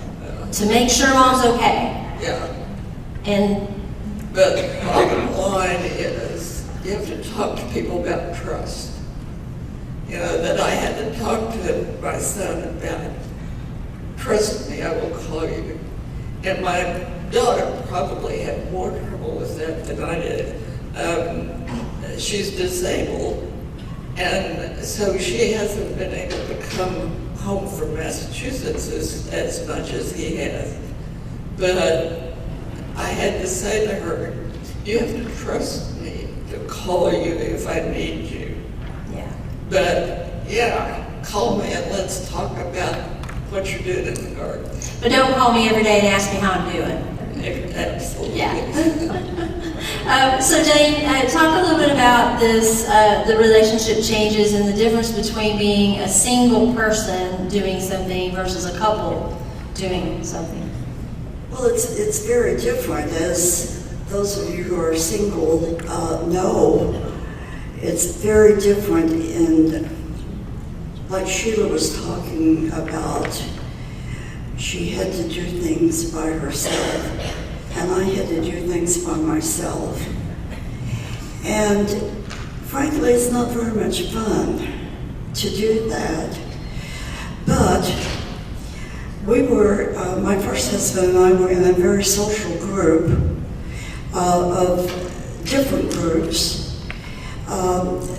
To make sure mom's okay. yeah. And But the bottom line is, you have to talk to people about trust. You know, that I had to talk to my son about, trust me, I will call you. And my daughter probably had more trouble with that than I did. She's disabled, and so she hasn't been able to come home from Massachusetts as much as he has. But I had to say to her, you have to trust me to call you if I need you. yeah. But yeah, call me and let's talk about what you're doing in the garden. But don't call me every day and ask me how I'm doing. Absolutely. Yeah. So Jane, talk a little bit about this, the relationship changes and the difference between being a single person doing something versus a couple doing something. Well, it's very different, as those of you who are single know. It's very different in, like Sheila was talking about, she had to do things by herself, and I had to do things by myself. And frankly, it's not very much fun to do that. But we were, my first husband and I were in a very social group of different groups.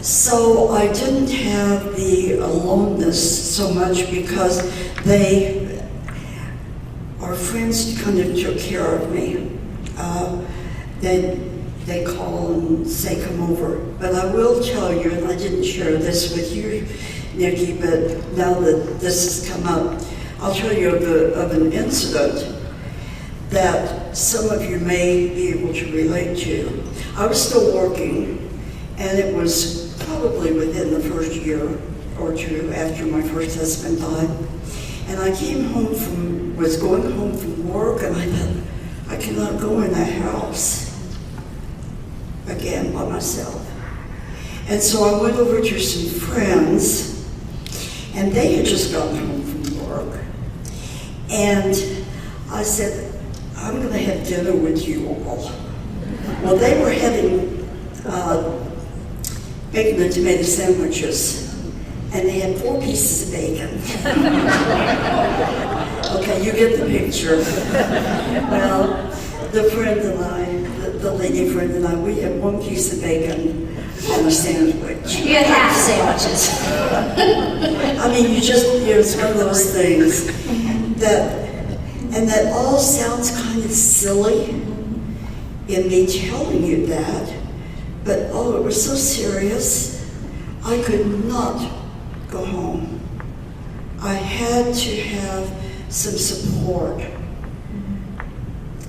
So I didn't have the aloneness so much because our friends kind of took care of me. They call and say, come over. But I will tell you, and I didn't share this with you, Nikki, but now that this has come up, I'll tell you of an incident that some of you may be able to relate to. I was still working, and it was probably within the first year or two after my first husband died. And I was going home from work, and I thought, I cannot go in that house again by myself. And so I went over to some friends, and they had just gotten home from work. And I said, I'm going to have dinner with you all. Well, they were having bacon and tomato sandwiches, and they had 4 pieces of bacon. Okay, you get the picture. Well, the friend and I, the lady friend and I, we had 1 piece of bacon and a sandwich. You had half sandwiches. I mean, it's one of those things that all sounds kind of silly in me telling you that, but oh, it was so serious. I could not go home. I had to have some support,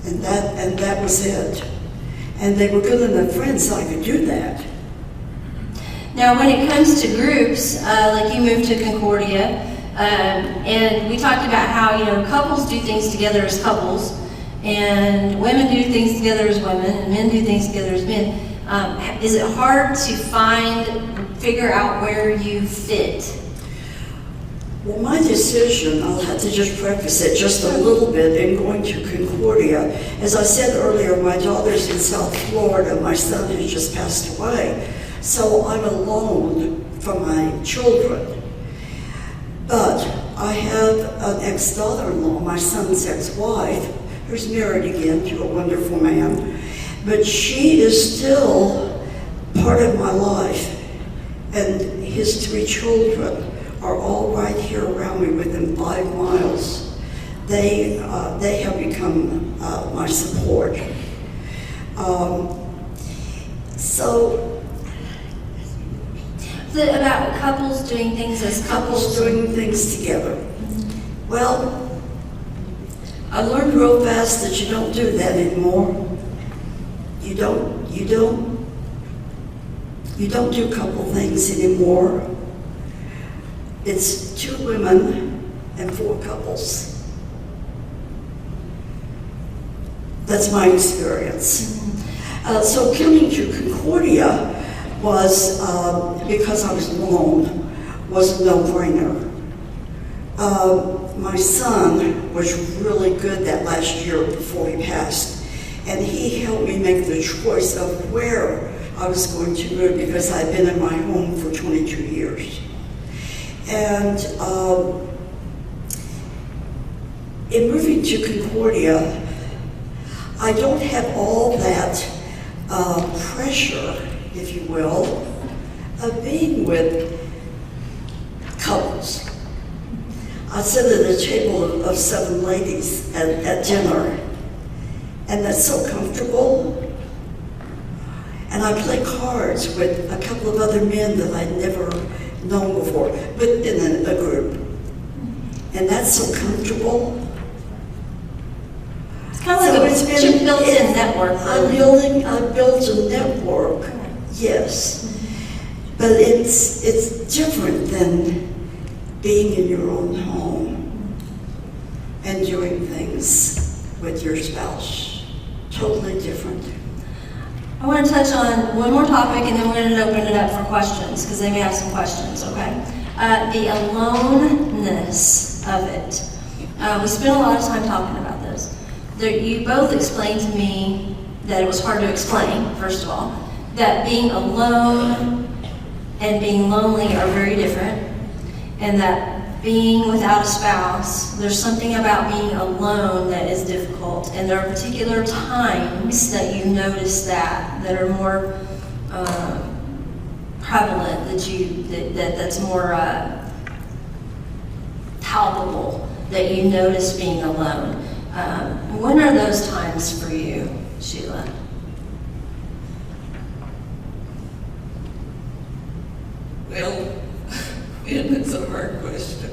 and that was it. And they were good enough friends so I could do that. Now, when it comes to groups, like you moved to Concordia, and we talked about how, couples do things together as couples, and women do things together as women, and men do things together as men. Is it hard to figure out where you fit? Well, my decision, I'll have to just preface it just a little bit in going to Concordia. As I said earlier, my daughter's in South Florida, my son has just passed away. So I'm alone from my children. But I have an ex-daughter-in-law, my son's ex-wife, who's married again to a wonderful man. But she is still part of my life. And his 3 children are all right here around me within 5 miles. They have become my support. Is it about couples doing things as Couples doing things together. Well, I learned real fast that you don't do that anymore. You don't do couple things anymore. It's 2 women and 4 couples. That's my experience. So coming to Concordia was, because I was alone, was a no-brainer. My son was really good that last year before he passed, and he helped me make the choice of where I was going to move because I'd been in my home for 22 years. And in moving to Concordia, I don't have all that pressure, if you will, of being with couples. I sit at a table of 7 ladies at dinner, and that's so comfortable. And I play cards with a couple of other men that I'd never known before, but in a group. And that's so comfortable. It's kind of like a built-in network. I built a network, yes. But it's different than being in your own home and doing things with your spouse. Totally different. I want to touch on one more topic, and then we're going to open it up for questions, because they may have some questions, okay? The aloneness of it. We spent a lot of time talking about this. You both explained to me that it was hard to explain, first of all, that being alone and being lonely are very different, and that being without a spouse, there's something about being alone that is difficult, and there are particular times that you notice that are more prevalent, that's more palpable, that you notice being alone. When are those times for you, Sheila? Well, and it's a hard question.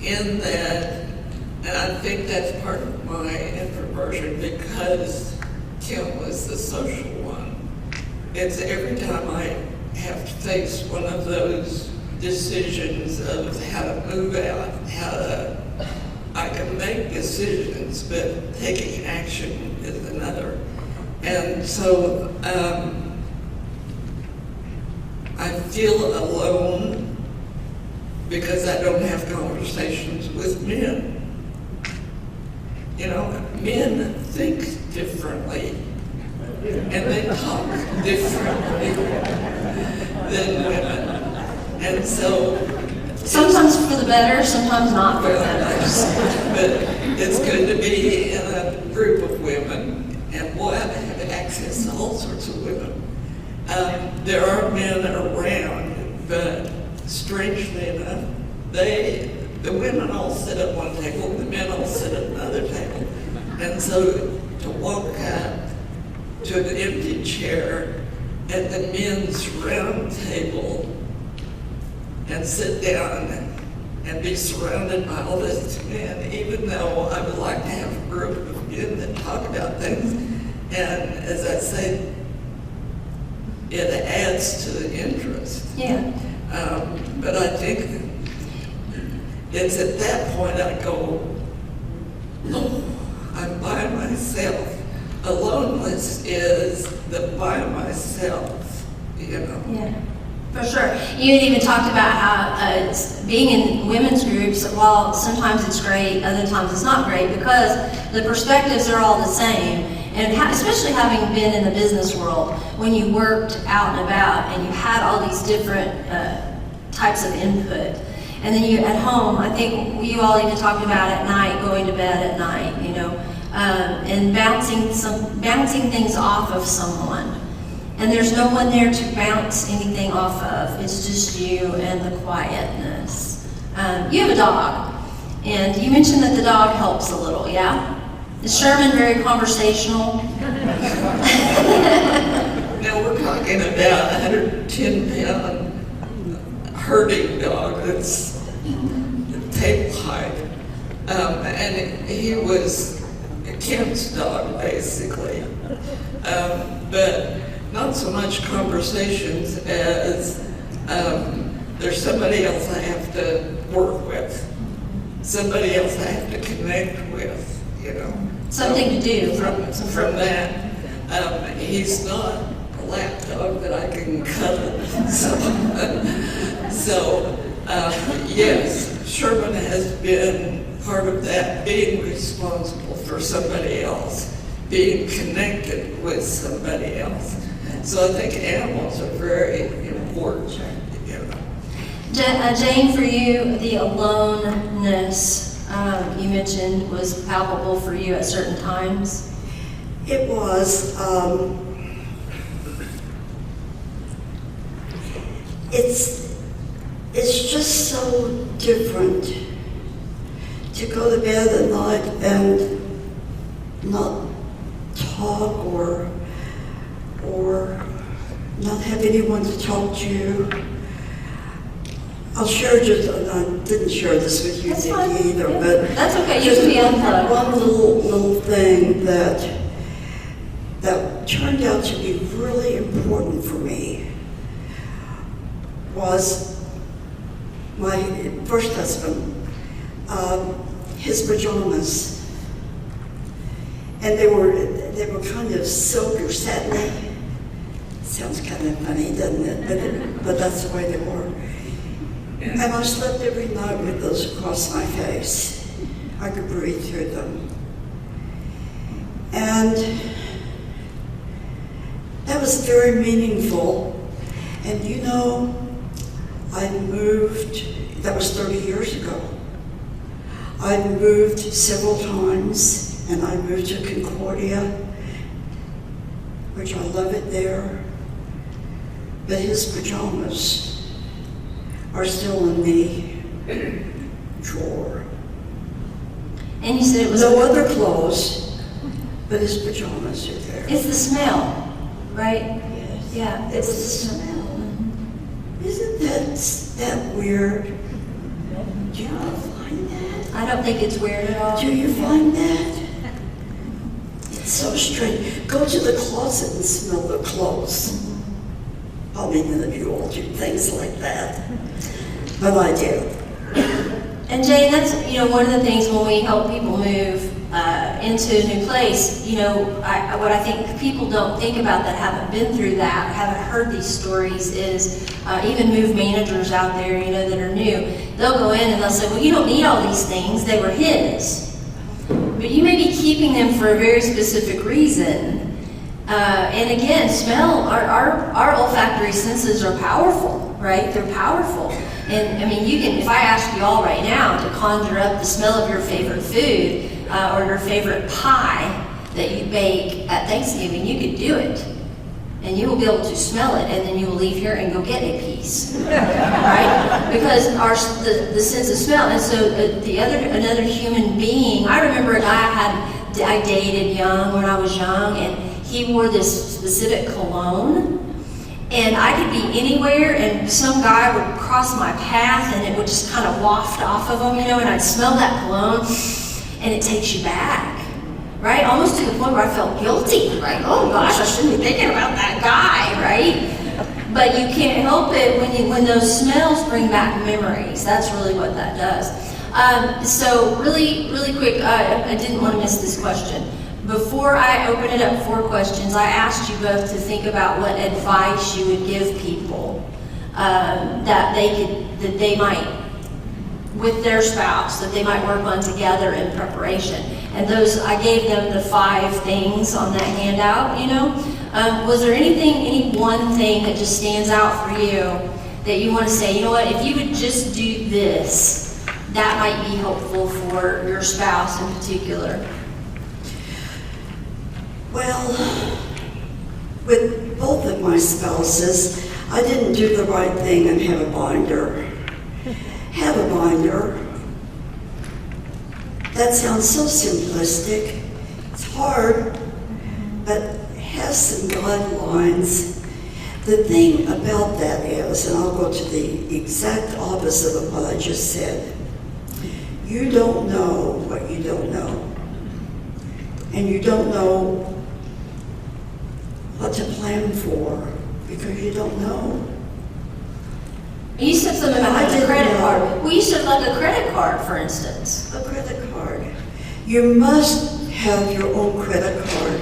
In that, and I think that's part of my introversion because Kim was the social one. It's every time I have to face one of those decisions of how to move out, I can make decisions, but taking action is another. And so I feel alone because I don't have conversations with men. You know, men think differently and they talk differently than women. And so Sometimes for the better, sometimes not for the better. but it's good to be in a group of women, and boy, I have access to all sorts of women. There are men around, but strangely enough, the women all sit at one table, the men all sit at another table. And so to walk up to an empty chair at the men's round table and sit down and be surrounded by all these men, even though I would like to have a group of men that talk about things. And as I say, it adds to the interest. Yeah. But I think it's at that point I go, oh, I'm by myself. Aloneness is the by myself, you know. Yeah, for sure. You had even talked about how being in women's groups, while sometimes it's great, other times it's not great, because the perspectives are all the same. And especially having been in the business world, when you worked out and about and you had all these different types of input. And then you, at home, I think you all even talked about at night, going to bed at night, you know, and bouncing things off of someone. And there's no one there to bounce anything off of. It's just you and the quietness. You have a dog, and you mentioned that the dog helps a little, yeah? Is Sherman very conversational? Now we're talking about a 110-pound herding dog that's table height. And he was Kim's dog, basically. But not so much conversations as there's somebody else I have to work with. somebody else I have to connect with, you know. Something to do. From that. He's not a lapdog that I can cuddle. So yes, Sherman has been part of that, being responsible for somebody else, being connected with somebody else. So I think animals are very important, you know. Jane, for you, the aloneness you mentioned was palpable for you at certain times. It was, it's just so different to go to bed at night and not talk or not have anyone to talk to. I'll share just, I didn't share this with you, That's fine. Nikki, either, Yeah. but That's okay, you just can be unplugged. one little thing that turned out to be really important for me was my first husband, his pajamas. And they were kind of silk or satiny. Sounds kind of funny, doesn't it? But that's the way they were. And I slept every night with those across my face. I could breathe through them. And that was very meaningful. And you know, I moved, that was 30 years ago. I moved several times, and I moved to Concordia, which I love it there. But his pajamas are still in the drawer. And you said it was No other clothes, but his pajamas are there. It's the smell, right? Yes. Yeah, It was the smell. Isn't that weird? Do you find that? I don't think it's weird at all. Do you find that? It's so strange. Go to the closet and smell the clothes. I mean, none of you all do things like that, but I do. And Jane, that's, one of the things when we help people move into a new place, what I think people don't think about that haven't been through that, haven't heard these stories is even move managers out there, that are new. They'll go in and they'll say, well, you don't need all these things. They were his. But you may be keeping them for a very specific reason. And again, smell, our olfactory senses are powerful, right? They're powerful. And I mean, if I ask you all right now to conjure up the smell of your favorite food or your favorite pie that you bake at Thanksgiving, you could do it. And you will be able to smell it, and then you will leave here and go get a piece, right? Because the sense of smell. And so another human being, I remember a guy I dated when I was young, and he wore this specific cologne. And I could be anywhere, and some guy would cross my path, and it would just kind of waft off of him, and I'd smell that cologne, and it takes you back, right? Almost to the point where I felt guilty, right? Oh gosh, I shouldn't be thinking about that guy, right? But you can't help it when those smells bring back memories. That's really what that does. So really, really quick, I didn't want to miss this question. Before I open it up for questions, I asked you both to think about what advice you would give people that they might, with their spouse, that they might work on together in preparation. And those, I gave them the 5 things on that handout, Was there any one thing that just stands out for you that you want to say, if you would just do this, that might be helpful for your spouse in particular? Well, with both of my spouses, I didn't do the right thing and have a binder. Have a binder. That sounds so simplistic. It's hard, but have some guidelines. The thing about that is, and I'll go to the exact opposite of what I just said, you don't know what you don't know. And you don't know what to plan for because you don't know. You said something about I having a didn't credit know. card. We should like a credit card, for instance. A credit card. You must have your own credit card.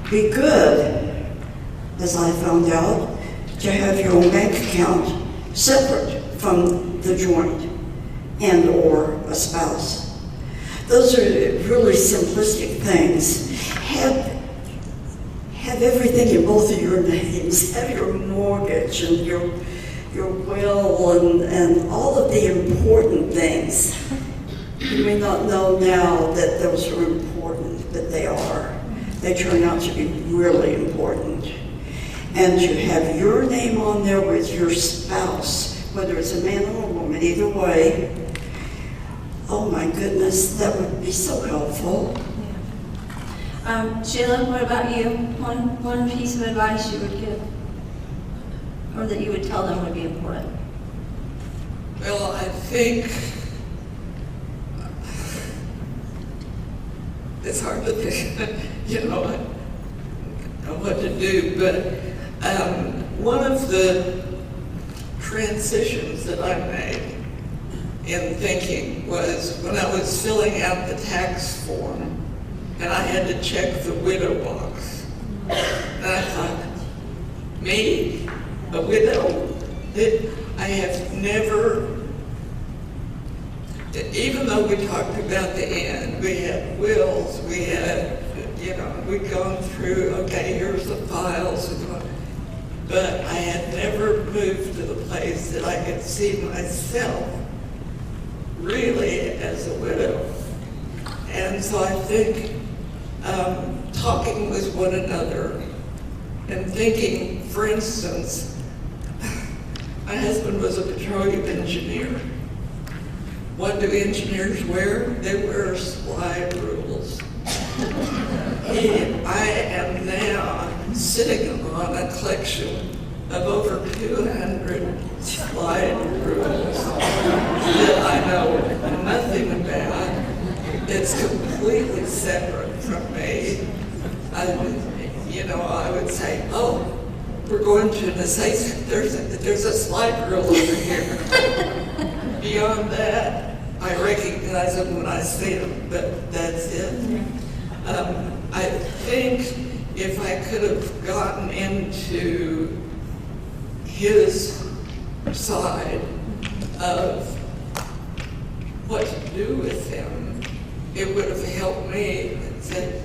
Be good, as I found out, to have your own bank account separate from the joint and or a spouse. Those are really simplistic things. Have everything in both of your names. Have your mortgage and your will and all of the important things. You may not know now that those are important, but they are. They turn out to be really important. And to have your name on there with your spouse, whether it's a man or a woman, either way, oh my goodness, that would be so helpful. Sheila, what about you? One piece of advice you would give, or that you would tell them would be important? Well, I think it's hard to think, what to do, but one of the transitions that I made in thinking was when I was filling out the tax form and I had to check the widow box. And I thought, me, a widow? I have never, even though we talked about the end, we had wills, we had, we'd gone through, okay, here's the files, but I had never moved to the place that I could see myself really as a widow. And so I think talking with one another and thinking, for instance, my husband was a petroleum engineer. What do engineers wear? They wear slide rules. I am now sitting on a collection of over 200 slide rules that I know nothing about. It's completely separate from me. I would say, oh, we're going to an essay. There's a slide rule over here. Beyond that, I recognize them when I see them, but that's it. I think if I could have gotten into his side of what to do with him, it would have helped me and said,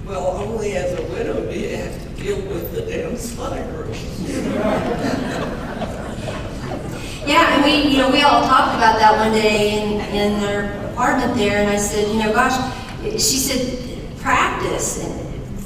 well, only as a widow do you have to deal with the damn slide rules. Yeah, and we all talked about that one day in our apartment there, and I said, she said, practice and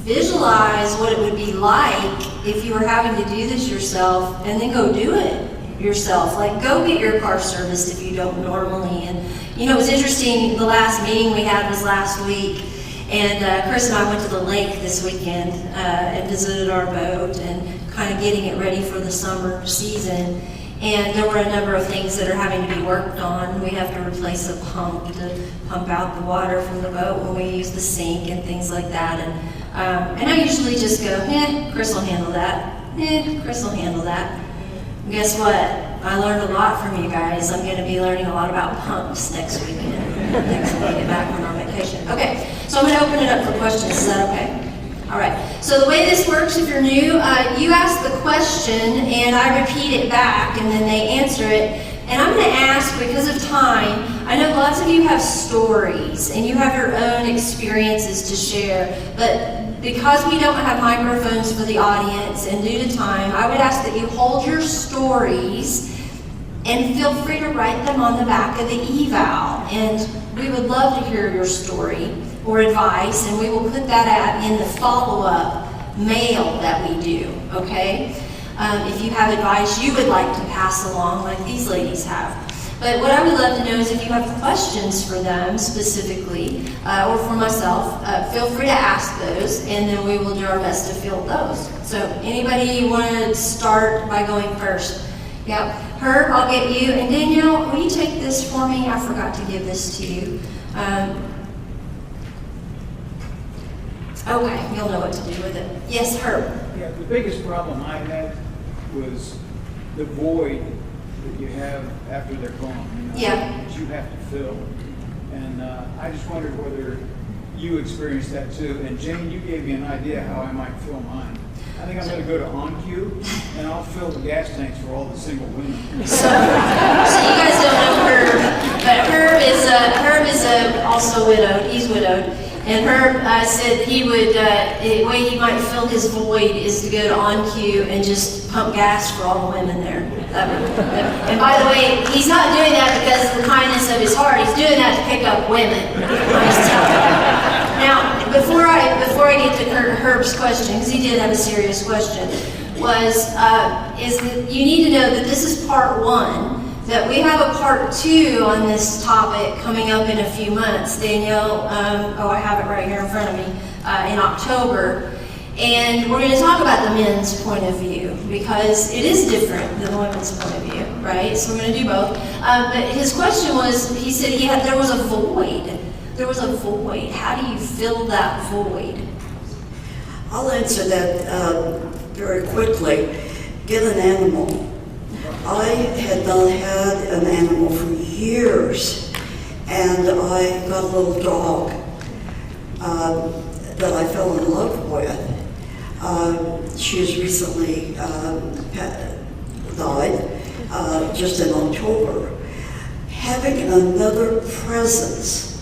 visualize what it would be like if you were having to do this yourself, and then go do it yourself. Like, go get your car serviced if you don't normally. And it was interesting, the last meeting we had was last week, and Chris and I went to the lake this weekend and visited our boat and kind of getting it ready for the summer season. And there were a number of things that are having to be worked on. We have to replace a pump to pump out the water from the boat when we use the sink and things like that. And I usually just go, Chris will handle that. Chris will handle that. And guess what? I learned a lot from you guys. I'm going to be learning a lot about pumps next weekend, next time we get back from our vacation. Okay, so I'm going to open it up for questions. Is that okay? All right, so the way this works, if you're new, you ask the question and I repeat it back and then they answer it. And I'm going to ask, because of time, I know lots of you have stories and you have your own experiences to share, but because we don't have microphones for the audience and due to time, I would ask that you hold your stories and feel free to write them on the back of the eval. And we would love to hear your story or advice, and we will put that in the follow-up mail that we do, okay? If you have advice you would like to pass along, like these ladies have. But what I would love to know is if you have questions for them specifically, or for myself, feel free to ask those, and then we will do our best to field those. So anybody want to start by going first? Yep. Herb, I'll get you. And Danielle, will you take this for me? I forgot to give this to you. Okay, you'll know what to do with it. Yes, Herb. Yeah, the biggest problem I had was the void that you have after they're gone. You know, Yeah. that you have to fill. And I just wondered whether you experienced that too. And Jane, you gave me an idea how I might fill mine. I think I'm going to go to OnQ and I'll fill the gas tanks for all the single women. So you guys don't know Herb, but Herb is also widowed. He's widowed, and Herb said he would the way he might fill his void is to go to OnQ and just pump gas for all the women there. And by the way, he's not doing that because of the kindness of his heart. He's doing that to pick up women. I'm just telling you. Now, before I get to Herb's question, because he did have a serious question, is that you need to know that this is part one. That we have a part two on this topic coming up in a few months. Danielle, I have it right here in front of me, in October. And we're going to talk about the men's point of view because it is different than the women's point of view, right? So we're going to do both. But his question was, he said there was a void. There was a void. How do you fill that void? I'll answer that very quickly. Get an animal. I had not had an animal for years, and I got a little dog that I fell in love with. She has recently died, just in October. Having another presence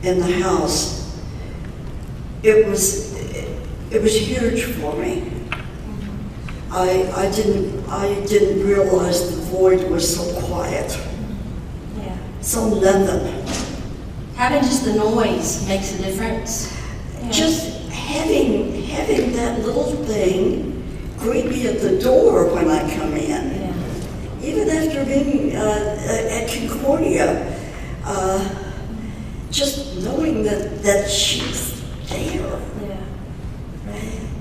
in the house, it was huge for me. I didn't realize the void was so quiet, Yeah. so nothing. Having just the noise makes a difference. Yeah. Just having that little thing greet me at the door when I come in. Yeah. Even after being at Concordia, just knowing that she's there. Yeah.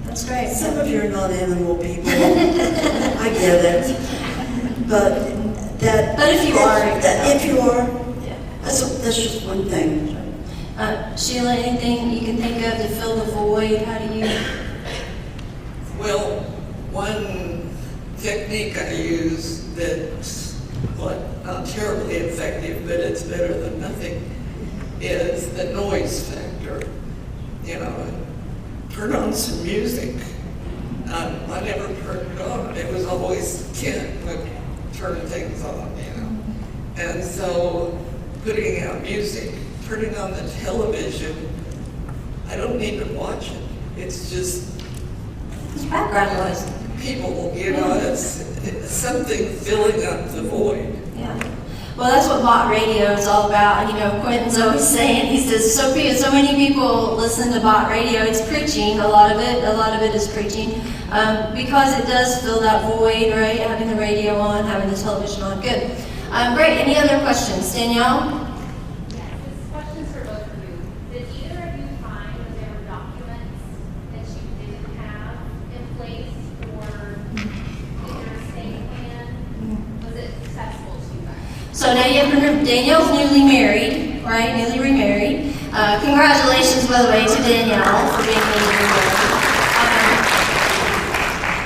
That's great. Some of you are not animal people. I get it. But if you are, if you are, Yeah. that's just one thing. Sheila, anything you can think of to fill the void? How do you? Well, one technique I use that's not terribly effective, but it's better than nothing, is the noise factor. You know, turn on some music. I never turned it on. It was always Ken would turn things on, you know. And so putting out music, turning on the television, I don't need to watch it. It's just It's background noise. people, you know, it's something filling up the void. Yeah. Well, that's what bot radio is all about. You know, Quentin's always saying, he says, so many people listen to bot radio. It's preaching, a lot of it is preaching, because it does fill that void, right? Having the radio on, having the television on. Good. Great. Any other questions? Danielle? Yes, this question's for both of you. Did either of you find that there were documents that you didn't have in place for either estate plan? Was it successful to you guys? So now you have to remember, Danielle's newly married, right? Newly remarried. Congratulations, by the way, to Danielle for being newly remarried.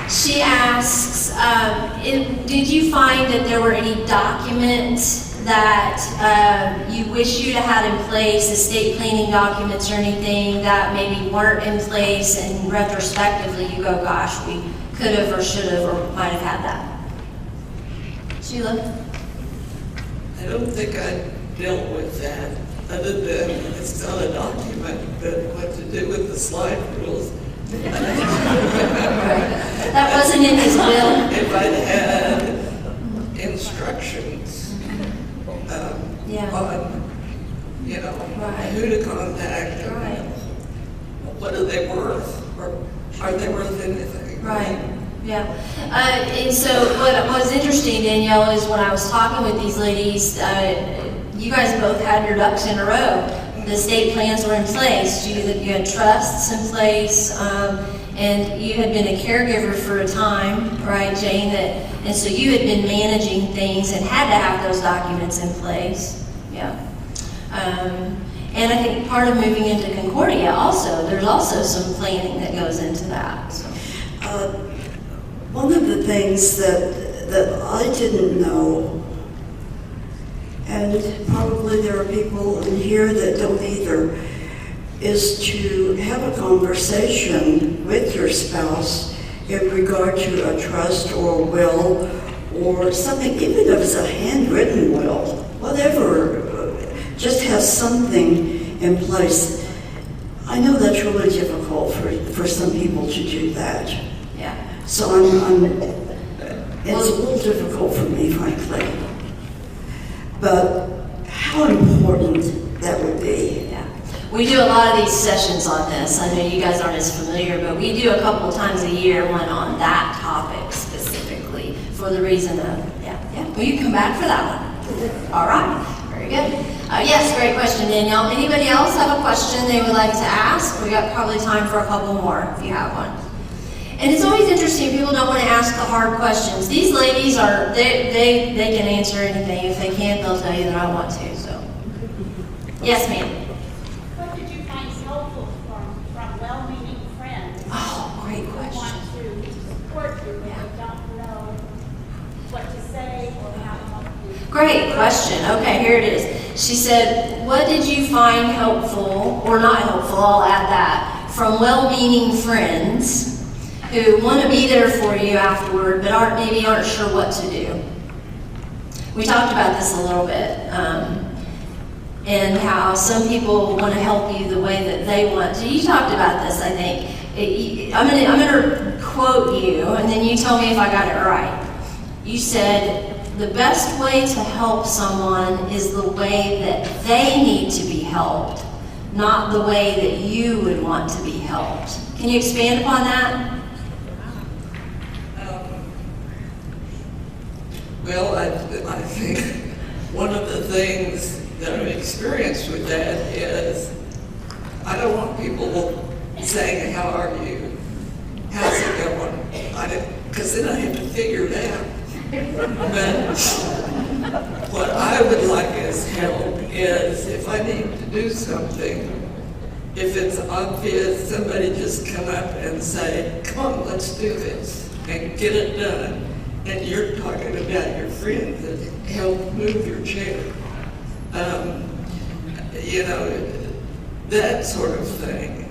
She asks, did you find that there were any documents that you wish you'd have had in place, estate planning documents or anything that maybe weren't in place, and retrospectively you go, gosh, we could have or should have or might have had that? Sheila? I don't think I dealt with that, other than it's not a document, but what to do with the slide rules. That wasn't in his will. If I'd had instructions Yeah. on, you know, Right. who to contact, and Right. what are they worth, or are they worth anything? Right, yeah. And so what was interesting, Danielle, is when I was talking with these ladies, you guys both had your ducks in a row. The estate plans were in place. You had trusts in place, and you had been a caregiver for a time, right, Jane? And so you had been managing things and had to have those documents in place. Yeah. And I think part of moving into Concordia also, there's also some planning that goes into that. So. One of the things that that I didn't know. And probably there are people in here that don't either, is to have a conversation with your spouse in regard to a trust or a will or something, even if it's a handwritten will, whatever, just have something in place. I know that's really difficult for some people to do that. Yeah. So it's a little difficult for me, frankly. But how important that would be. Yeah. We do a lot of these sessions on this. I know you guys aren't as familiar, but we do a couple times a year one on that topic specifically for the reason of, yeah. Well, you come back for that one. All right. Very good. Yes, great question, Danielle. Anybody else have a question they would like to ask? We got probably time for a couple more if you have one. And it's always interesting, people don't want to ask the hard questions. These ladies are, they can answer anything. If they can't, they'll tell you that I want to, so. Yes, ma'am. What did you find helpful from well-meaning friends Oh, great who question. want to support you, but they don't know what to say or how to help you? Great question. Okay, here it is. She said, what did you find helpful, or not helpful, I'll add that, from well-meaning friends who want to be there for you afterward, but maybe aren't sure what to do? We talked about this a little bit, and how some people want to help you the way that they want to. You talked about this, I think. I'm going to quote you, and then you tell me if I got it right. You said, the best way to help someone is the way that they need to be helped, not the way that you would want to be helped. Can you expand upon that? Well, I think one of the things that I've experienced with that is I don't want people saying, how are you? How's it going? Because then I have to figure it out. But what I would like as help is if I need to do something, if it's obvious, somebody just come up and say, come on, let's do this and get it done. And you're talking about your friend that helped move your chair. That sort of thing.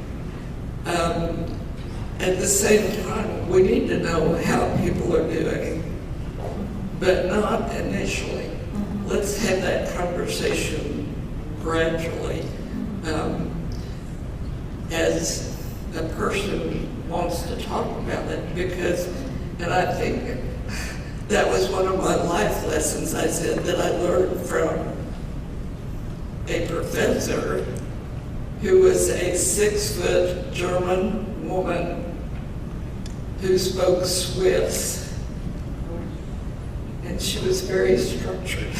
At the same time, we need to know how people are doing, but not initially. Let's have that conversation gradually. As a person wants to talk about it, because, and I think that was one of my life lessons, I said, that I learned from a professor who was a 6-foot German woman who spoke Swiss. And she was very structured.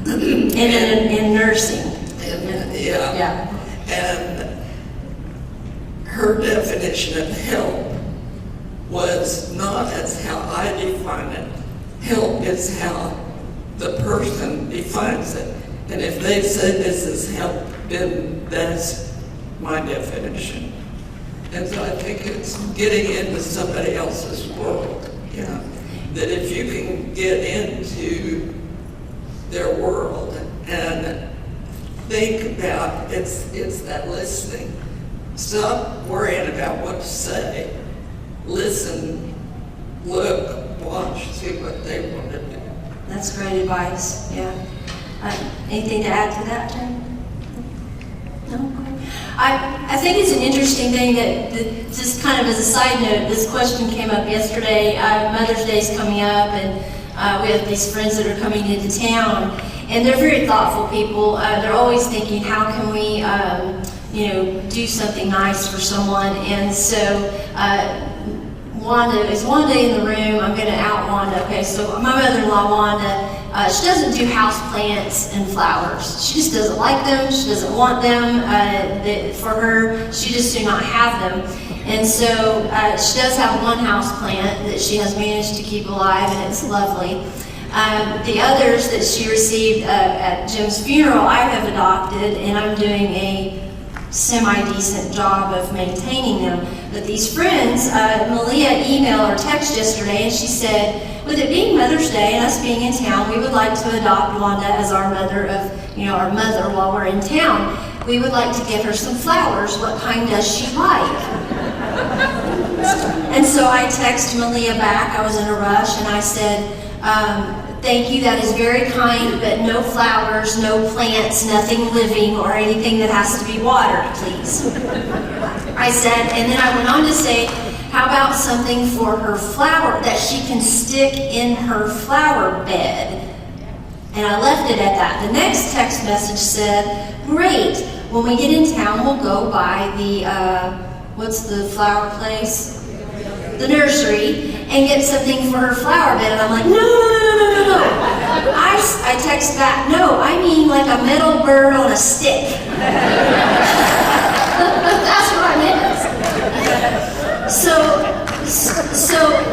In nursing. Yeah. And her definition of help was not as how I define it. Help is how the person defines it. And if they say this is help, then that's my definition. And so I think it's getting into somebody else's world, that if you can get into their world and think about, it's that listening. Stop worrying about what to say. Listen, look, watch, see what they want to do. That's great advice, yeah. Anything to add to that, Jen? No? I think it's an interesting thing that just kind of as a side note, this question came up yesterday. Mother's Day's coming up, and we have these friends that are coming into town, and they're very thoughtful people. They're always thinking, how can we, do something nice for someone? And so Wanda, is Wanda in the room? I'm going to out Wanda. Okay, so my mother-in-law, Wanda, she doesn't do house plants and flowers. She just doesn't like them. She doesn't want them. For her, she just do not have them. And so she does have one house plant that she has managed to keep alive, and it's lovely. The others that she received at Jim's funeral, I have adopted, and I'm doing a semi-decent job of maintaining them. But these friends, Malia emailed or text yesterday, and she said, with it being Mother's Day and us being in town, we would like to adopt Wanda as our mother our mother while we're in town. We would like to get her some flowers. What kind does she like? And so I texted Malia back. I was in a rush, and I said, thank you, that is very kind, but no flowers, no plants, nothing living or anything that has to be watered, please. I said, and then I went on to say, how about something for her flower that she can stick in her flower bed? And I left it at that. The next text message said, great, when we get in town, we'll go by the, what's the flower place? The nursery, and get something for her flower bed. And I'm like, no. I text back, no, I mean like a metal bird on a stick. That's what I meant. So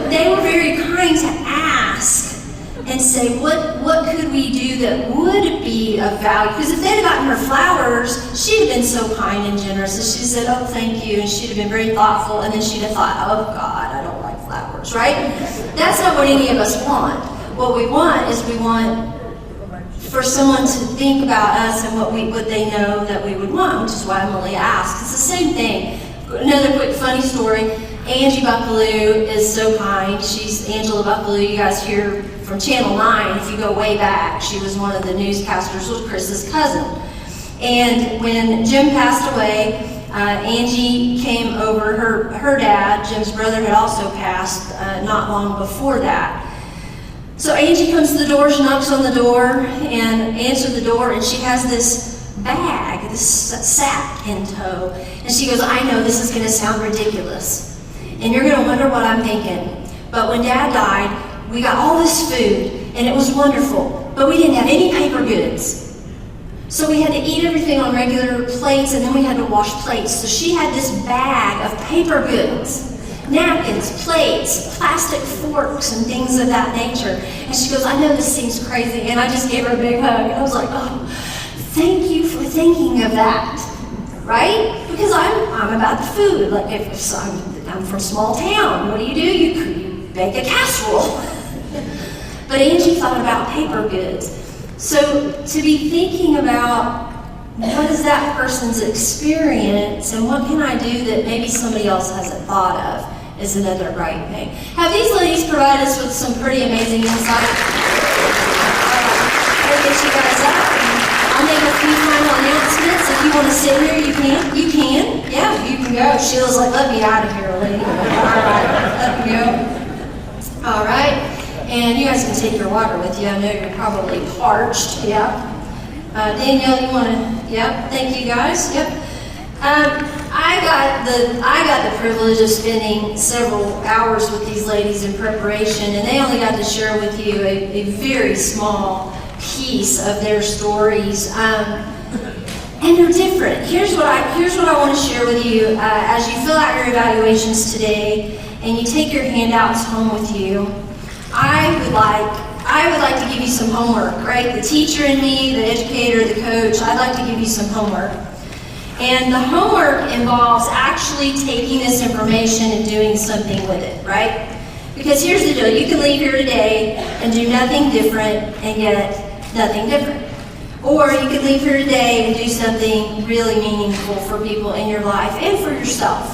they were very kind to ask and say, what could we do that would be of value? Because if they'd gotten her flowers, she'd have been so kind and generous. And she said, oh, thank you. And she'd have been very thoughtful. And then she'd have thought, oh, God, I don't like flowers, right? That's not what any of us want. What we want is we want for someone to think about us and what they know that we would want, which is why Emily asked. It's the same thing. Another quick funny story. Angie Buckaloo is so kind. She's Angela Buckaloo. You guys hear from Channel 9, if you go way back. She was one of the newscasters with Chris's cousin. And when Jim passed away, Angie came over. Her dad, Jim's brother, had also passed not long before that. So Angie comes to the door, she knocks on the door and answers the door, and she has this bag, this sack in tow. And she goes, I know this is going to sound ridiculous. And you're going to wonder what I'm thinking. But when Dad died, we got all this food, and it was wonderful. But we didn't have any paper goods. So we had to eat everything on regular plates, and then we had to wash plates. So she had this bag of paper goods. Napkins, plates, plastic forks, and things of that nature. And she goes, I know this seems crazy. And I just gave her a big hug. And I was like, oh, thank you for thinking of that. Right? Because I'm about the food. Like if I'm from small town, what do? You bake a casserole. But Angie thought about paper goods. So to be thinking about what is that person's experience and what can I do that maybe somebody else hasn't thought of is another great thing. Have these ladies provided us with some pretty amazing insight? I'll get you guys up. I'll make a few final announcements. If you want to sit here, you can. You can. Yeah, you can go. Sheila's like, let me out of here, lady. All right, let me go. All right. And you guys can take your water with you. I know you're probably parched. Yep. Danielle, you want to? Yep. Thank you, guys. Yep. I got the privilege of spending several hours with these ladies in preparation, and they only got to share with you a very small piece of their stories, and they're different. Here's what I want to share with you as you fill out your evaluations today, and you take your handouts home with you. I would like to give you some homework, right? The teacher in me, the educator, the coach, I'd like to give you some homework. And the homework involves actually taking this information and doing something with it, right? Because here's the deal, you can leave here today and do nothing different and get nothing different. Or you can leave here today and do something really meaningful for people in your life and for yourself.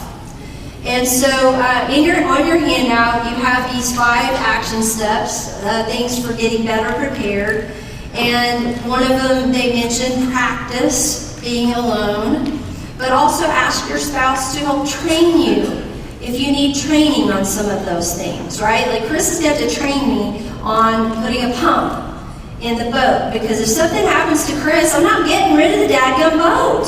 And so on your handout, you have these 5 action steps, things for getting better prepared. And one of them, they mentioned practice being alone, but also ask your spouse to help train you if you need training on some of those things, right? Like Chris has got to train me on putting a pump in the boat, because if something happens to Chris, I'm not getting rid of the dadgum boat.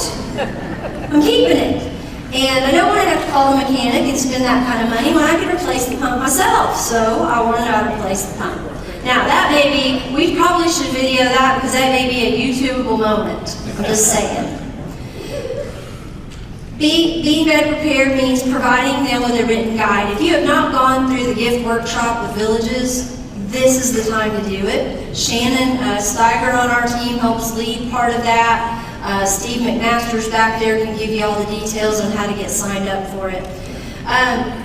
I'm keeping it. And I don't want to have to call a mechanic and spend that kind of money when I can replace the pump myself. So I want to know how to replace the pump. Now that may be, we probably should video that because that may be a YouTubeable moment. I'm just saying. Being better prepared means providing them with a written guide. If you have not gone through the gift workshop with villages, this is the time to do it. Shannon Steiger on our team helps lead part of that. Steve McMaster's back there can give you all the details on how to get signed up for it.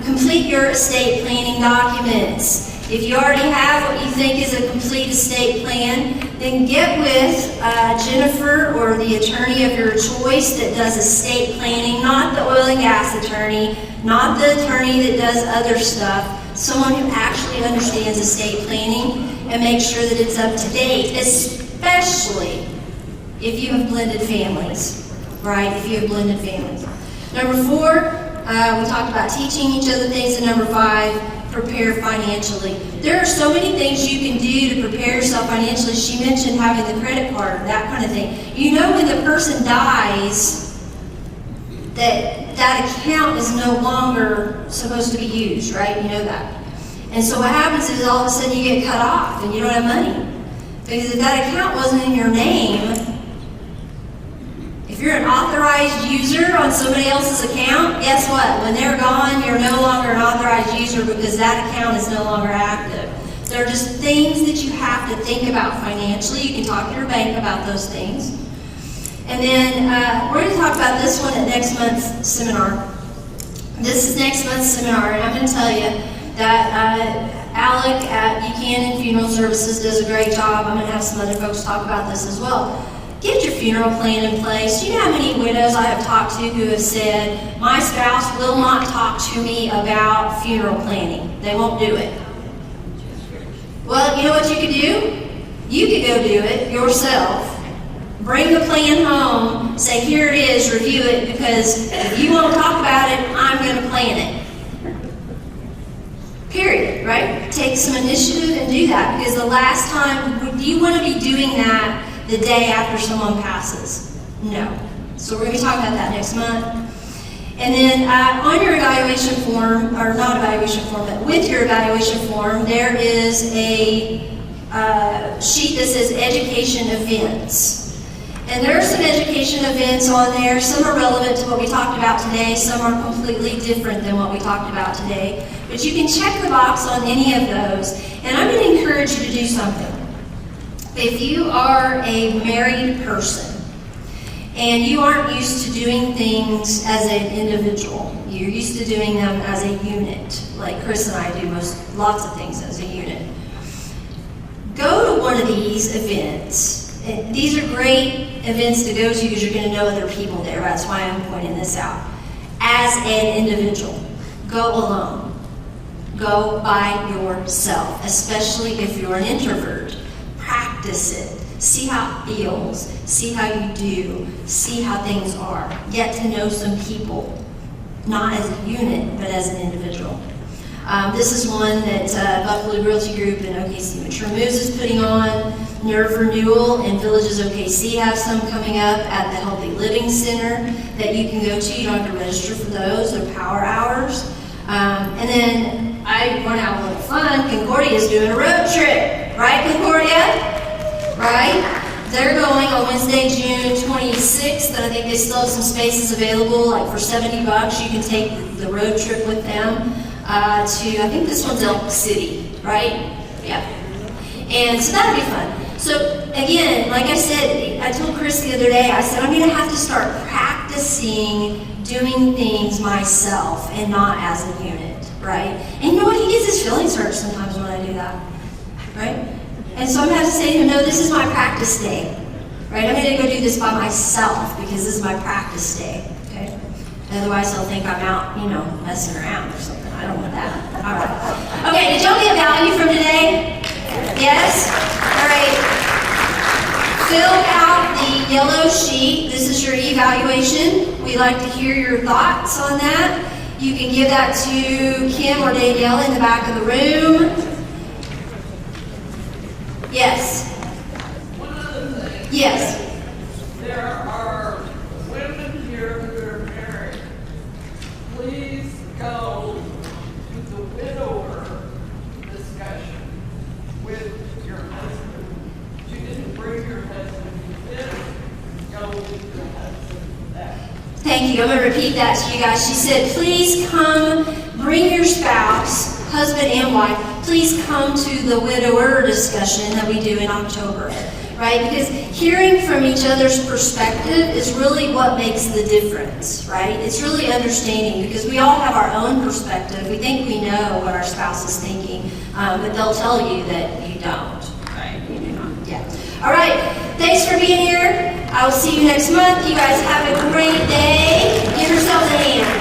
Complete your estate planning documents. If you already have what you think is a complete estate plan, then get with Jennifer or the attorney of your choice that does estate planning, not the oil and gas attorney, not the attorney that does other stuff, someone who actually understands estate planning and make sure that it's up to date, especially if you have blended families, right? If you have blended families. Number 4, we talked about teaching each other things, and number 5, prepare financially. There are so many things you can do to prepare yourself financially. She mentioned having the credit card, that kind of thing. You know when the person dies, that account is no longer supposed to be used, right? You know that. And so what happens is all of a sudden you get cut off and you don't have money. Because if that account wasn't in your name, if you're an authorized user on somebody else's account, guess what? When they're gone, you're no longer an authorized user because that account is no longer active. There are just things that you have to think about financially. You can talk to your bank about those things. And then we're going to talk about this one at next month's seminar. This is next month's seminar, and I'm going to tell you that Alec at Buchanan Funeral Services does a great job. I'm going to have some other folks talk about this as well. Get your funeral plan in place. Do you know how many widows I have talked to who have said, my spouse will not talk to me about funeral planning. They won't do it. Well, you know what you could do? You could go do it yourself. Bring the plan home, say, here it is, review it, because if you won't talk about it, I'm going to plan it. Period, right? Take some initiative and do that, because the last time, do you want to be doing that the day after someone passes? No. So we're going to be talking about that next month. And then on your evaluation form, or not evaluation form, but with your evaluation form, there is a sheet that says education events. And there are some education events on there. Some are relevant to what we talked about today. Some are completely different than what we talked about today. But you can check the box on any of those. And I'm going to encourage you to do something. If you are a married person and you aren't used to doing things as an individual, you're used to doing them as a unit, like Chris and I do lots of things as a unit, go to one of these events. These are great events to go to because you're going to know other people there. That's why I'm pointing this out. As an individual, go alone. Go by yourself, especially if you're an introvert. Practice it. See how it feels. See how you do. See how things are. Get to know some people, not as a unit, but as an individual. This is one that Buffalo Realty Group and OKC Mature Moves is putting on. Nerve Renewal and Villages OKC have some coming up at the Healthy Living Center that you can go to. You don't have to register for those. They're power hours. And then I run out a little fun. Concordia is doing a road trip. Right, Concordia? Right? They're going on Wednesday, June 26th, and I think they still have some spaces available, like for $70. You can take the road trip with them to, I think this one's Elk City, right? Yeah. And so that'll be fun. So again, like I said, I told Chris the other day, I said, I'm going to have to start practicing doing things myself and not as a unit, right? And you know what? He gets his feelings hurt sometimes when I do that, right? And so I'm going to have to say to him, no, this is my practice day, right? I'm going to go do this by myself because this is my practice day, okay? Otherwise, he'll think I'm out, messing around or something. I don't want that. All right. Okay, did y'all get value from today? Yes? All right. Fill out the yellow sheet. This is your evaluation. We'd like to hear your thoughts on that. You can give that to Kim or Danielle in the back of the room. Yes. One other thing. Yes. There are women here who are married. Please go to the widower discussion with your husband. You didn't bring your husband, you did go with your husband. That. Thank you. I'm going to repeat that to you guys. She said, please come, bring your spouse, husband and wife, please come to the widower discussion that we do in October. right? Because hearing from each other's perspective is really what makes the difference, right? It's really understanding, because we all have our own perspective. We think we know what our spouse is thinking, but they'll tell you that you don't, right? You do not, yeah. All right, thanks for being here. I will see you next month. You guys have a great day. Give yourselves a hand.